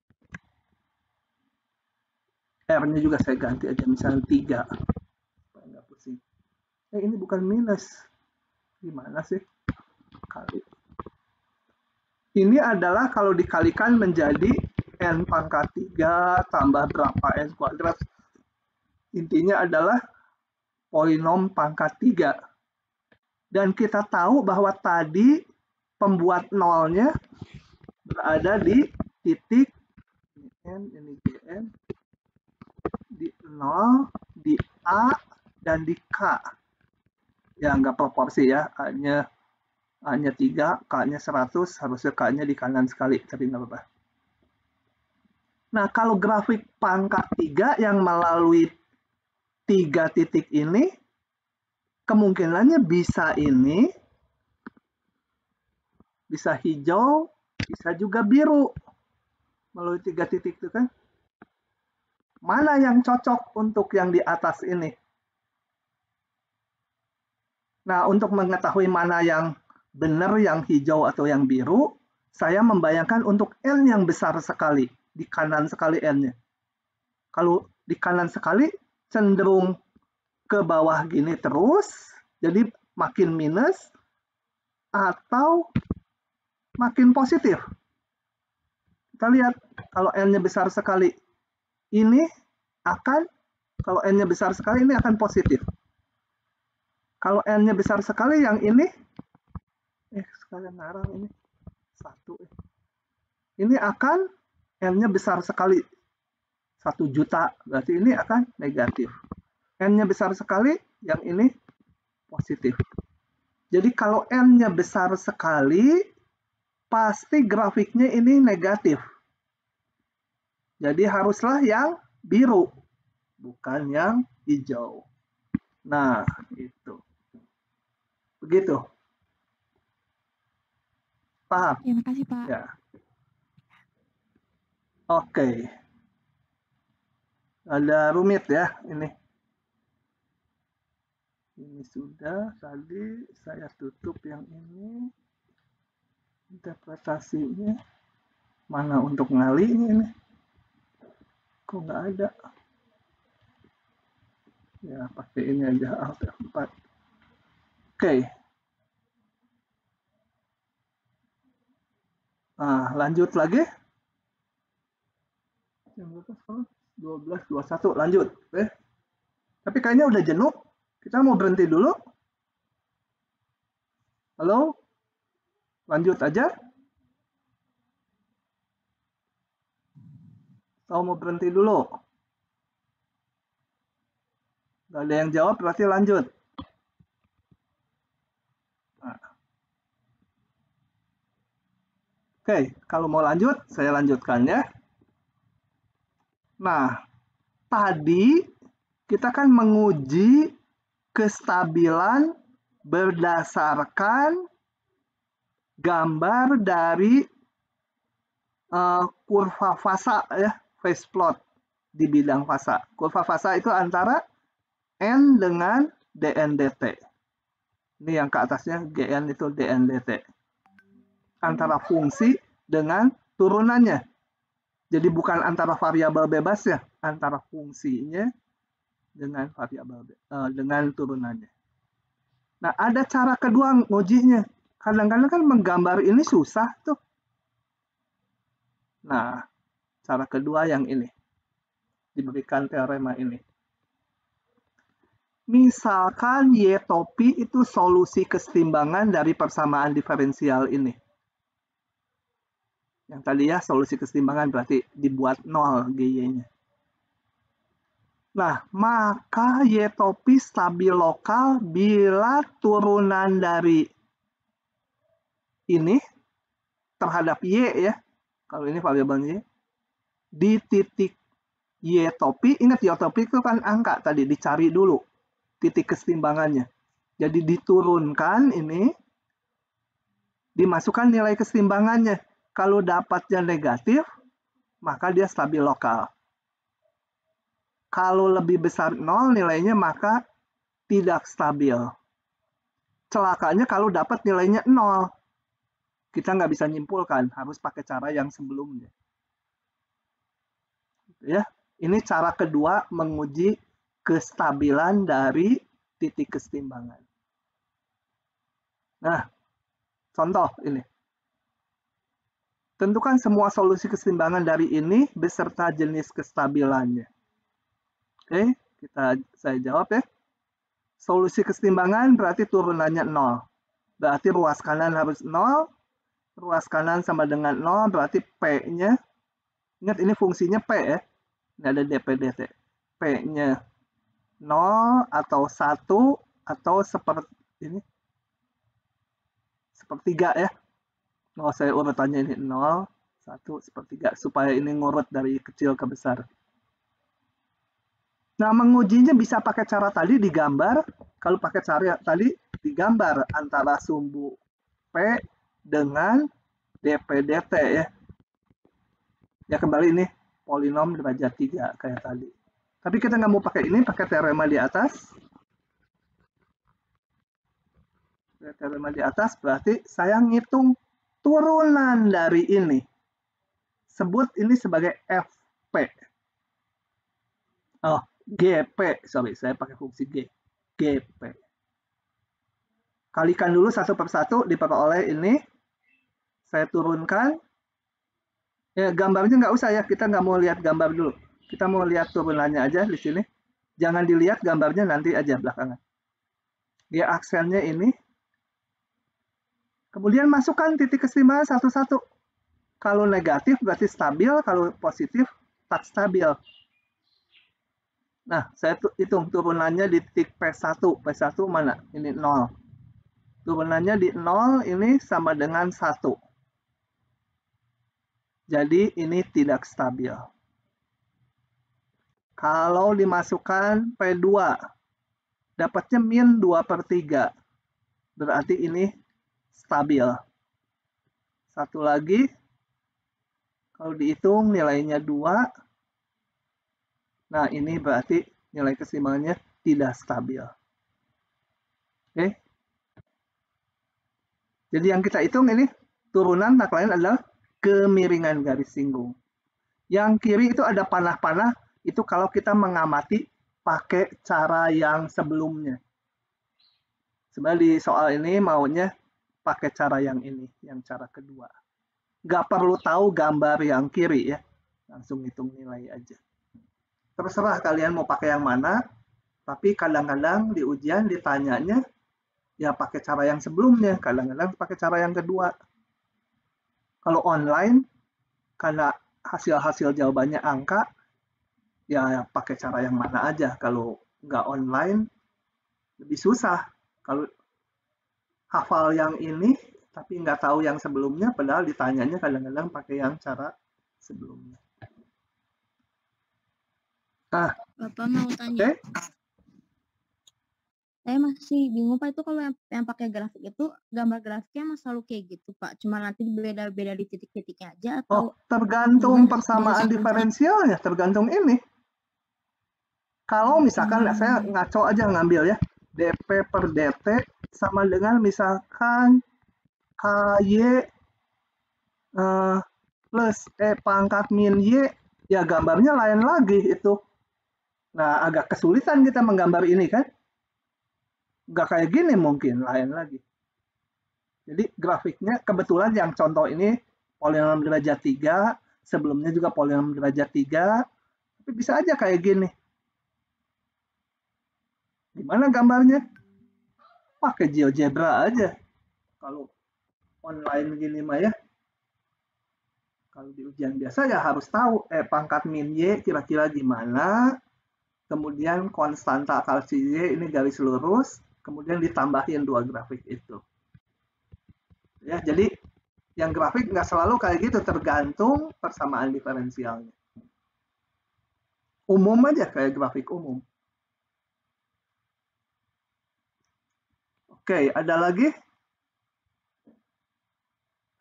R-nya juga saya ganti aja, misalnya 3. Supaya nggak pusing. Ini bukan minus. Gimana sih? Kali. Ini adalah kalau dikalikan menjadi N pangkat 3 tambah berapa N kuadrat. Intinya adalah polinom pangkat 3. Dan kita tahu bahwa tadi pembuat nolnya berada di titik N, ini Gn, di 0, di A, dan di K. Ya, nggak proporsi ya. A-nya 3, K-nya 100, harusnya K-nya di kanan sekali, tapi nggak apa-apa. Nah, kalau grafik pangkat 3 yang melalui 3 titik ini, kemungkinannya bisa ini, bisa hijau, bisa juga biru. Melalui 3 titik itu kan. Mana yang cocok untuk yang di atas ini? Nah, untuk mengetahui mana yang benar, yang hijau atau yang biru, saya membayangkan untuk N yang besar sekali, di kanan sekali N-nya. Kalau di kanan sekali, cenderung ke bawah gini terus, jadi makin minus, atau makin positif. Kita lihat, kalau N-nya besar sekali, ini akan, kalau N-nya besar sekali, ini akan positif. Kalau N-nya besar sekali, yang ini, sekalian ngarang ini, 1. Ini akan, N-nya besar sekali, 1 juta, berarti ini akan negatif. N-nya besar sekali, yang ini positif. Jadi kalau N-nya besar sekali, pasti grafiknya ini negatif. Jadi haruslah yang biru, bukan yang hijau. Nah, itu. Begitu. Paham? Terima kasih, Pak. Ya. Oke. Ada rumit ya, ini. Ini sudah, tadi saya tutup yang ini. Interpretasinya. Mana untuk ngalinya ini? Kok nggak ada? Ya, pakai ini aja, Alt F4. Oke. Nah, lanjut lagi. Yang berapa sekarang? 12, 21, lanjut. Tapi kayaknya udah jenuh. Kita mau berhenti dulu. Halo? Lanjut aja? Atau mau berhenti dulu? Gak ada yang jawab, berarti lanjut. Nah. Oke, kalau mau lanjut, saya lanjutkan ya. Nah, tadi kita kan menguji kestabilan berdasarkan gambar dari kurva fasa ya, phase plot di bidang fasa. Kurva fasa itu antara N dengan dN/dt. Ini yang ke atasnya Gn itu dN/dt. Antara fungsi dengan turunannya. Jadi bukan antara variabel bebas ya, antara fungsinya dengan variabel dengan turunannya. Nah, ada cara kedua ngujinya. Kadang-kadang kan menggambar ini susah tuh. Nah, cara kedua yang ini. Diberikan teorema ini. Misalkan Y topi itu solusi kesetimbangan dari persamaan diferensial ini. Yang tadi ya, solusi kesetimbangan berarti dibuat 0 GY-nya. Nah, maka Y topi stabil lokal bila turunan dari ini terhadap Y ya. Kalau ini variabelnya Y. Di titik Y topi, ingat Y topi itu kan angka tadi, dicari dulu titik kesetimbangannya. Jadi diturunkan ini, dimasukkan nilai kesetimbangannya. Kalau dapatnya negatif, maka dia stabil lokal. Kalau lebih besar 0 nilainya, maka tidak stabil. Celakanya kalau dapat nilainya 0. Kita nggak bisa nyimpulkan, harus pakai cara yang sebelumnya. Ya, ini cara kedua menguji kestabilan dari titik kesetimbangan. Nah, contoh ini. Tentukan semua solusi kesetimbangan dari ini beserta jenis kestabilannya. Oke, saya jawab ya. Solusi kesetimbangan berarti turunannya 0. Berarti ruas kanan harus 0. Ruas kanan sama dengan 0, berarti P-nya. Ingat ini fungsinya P ya. Ini ada dp/dt. P-nya 0 atau 1 atau seperti ini. Sepertiga ya. Oh, saya urutannya ini 0, 1, sepertiga. Supaya ini ngurut dari kecil ke besar. Nah, mengujinya bisa pakai cara tadi digambar. Kalau pakai cara tadi digambar antara sumbu P dengan dp/dt ya. Ya kembali ini polinom derajat 3 kayak tadi. Tapi kita nggak mau pakai ini, pakai teorema di atas. Teorema di atas berarti saya ngitung turunan dari ini. Sebut ini sebagai FP. Oh, GP, sorry, saya pakai fungsi G. GP. Kalikan dulu satu per satu, diperoleh ini. Saya turunkan. Ya, gambarnya nggak usah ya, kita nggak mau lihat gambar dulu. Kita mau lihat turunannya aja di sini. Jangan dilihat gambarnya nanti aja belakangan. Dia aksennya ini. Kemudian masukkan titik kesetimbangan satu-satu. Kalau negatif berarti stabil, kalau positif tak stabil. Nah, saya hitung turunannya di titik P1. P1 mana? Ini 0. Turunannya di 0 ini sama dengan 1. Jadi ini tidak stabil. Kalau dimasukkan P2, dapatnya min 2/3. Berarti ini stabil. Satu lagi, kalau dihitung nilainya 2. Nah, ini berarti nilai keseimbangannya tidak stabil. Oke. Jadi yang kita hitung ini turunan tak lain adalah kemiringan garis singgung. Yang kiri itu ada panah-panah, itu kalau kita mengamati pakai cara yang sebelumnya. Sebenarnya di soal ini maunya pakai cara yang ini, yang cara kedua. Nggak perlu tahu gambar yang kiri ya, langsung hitung nilai aja. Terserah kalian mau pakai yang mana, tapi kadang-kadang di ujian ditanyanya ya pakai cara yang sebelumnya, kadang-kadang pakai cara yang kedua. Kalau online, karena hasil-hasil jawabannya angka, ya pakai cara yang mana aja. Kalau nggak online, lebih susah. Kalau hafal yang ini, tapi nggak tahu yang sebelumnya, padahal ditanyanya kadang-kadang pakai yang cara sebelumnya. Nah, Bapak mau tanya. Okay. Saya masih bingung Pak, itu kalau yang pakai grafik itu gambar grafiknya emang selalu kayak gitu Pak, cuma nanti beda-beda di titik-titiknya aja atau? Tergantung persamaan diferensialnya, tergantung ini. Kalau misalkan saya ngaco aja ngambil ya, dp/dt sama dengan misalkan KY plus pangkat min Y, ya gambarnya lain lagi itu. Nah, agak kesulitan kita menggambar ini kan. Nggak kayak gini mungkin, lain lagi. Jadi grafiknya kebetulan yang contoh ini polinom derajat 3, sebelumnya juga polinom derajat 3, tapi bisa aja kayak gini. Gimana gambarnya? Pakai GeoGebra aja. Kalau online gini mah ya. Kalau di ujian biasa ya harus tahu pangkat min Y kira-kira gimana. Kemudian konstanta kalsi Y ini garis lurus, kemudian ditambahin 2 grafik itu. Ya, jadi yang grafik nggak selalu kayak gitu, tergantung persamaan diferensialnya. Umum aja kayak grafik umum. Oke, ada lagi?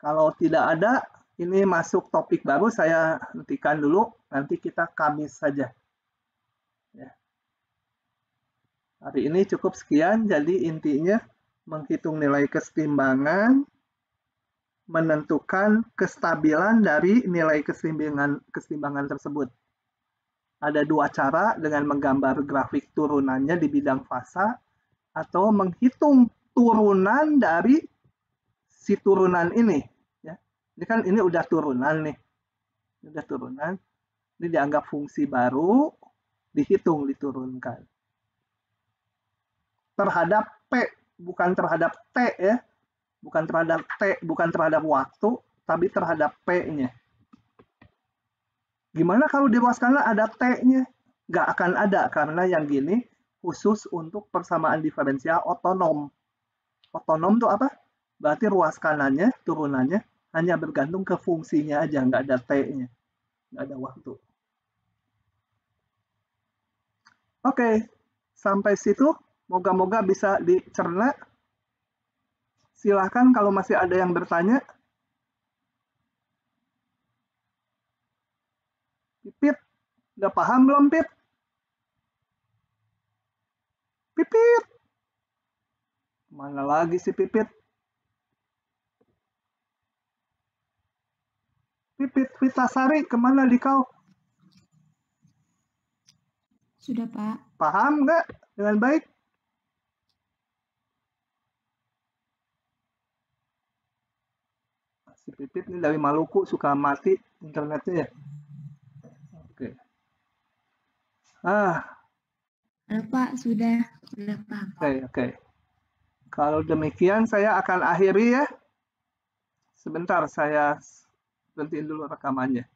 Kalau tidak ada, ini masuk topik baru, saya hentikan dulu, nanti kita Kamis saja. Ya. Hari ini cukup sekian, jadi intinya menghitung nilai kesetimbangan, menentukan kestabilan dari nilai kesetimbangan tersebut. Ada dua cara, dengan menggambar grafik turunannya di bidang fasa, atau menghitung turunan dari si turunan ini. Ya. Ini kan ini udah turunan nih. Udah turunan. Ini dianggap fungsi baru, dihitung, diturunkan. Terhadap P, bukan terhadap T ya. Bukan terhadap T, bukan terhadap waktu, tapi terhadap P-nya. Gimana kalau di ruas kanan ada T-nya? Nggak akan ada, karena yang gini khusus untuk persamaan diferensial otonom. Otonom itu apa? Berarti ruas kanannya, turunannya, hanya bergantung ke fungsinya aja, nggak ada T-nya. Nggak ada waktu. Oke, sampai situ. Moga-moga bisa dicerna. Silahkan kalau masih ada yang bertanya. Pipit, udah paham belum, Pip? Pipit. Mana lagi si Pipit? Pipit Vitasari, kemana di kau? Sudah, Pak. Paham nggak dengan baik? Si Pipit ini dari Maluku, suka mati internetnya ya. Oke. Ada Pak, sudah paham. Oke. Kalau demikian saya akan akhiri ya. Sebentar, saya berhentiin dulu rekamannya.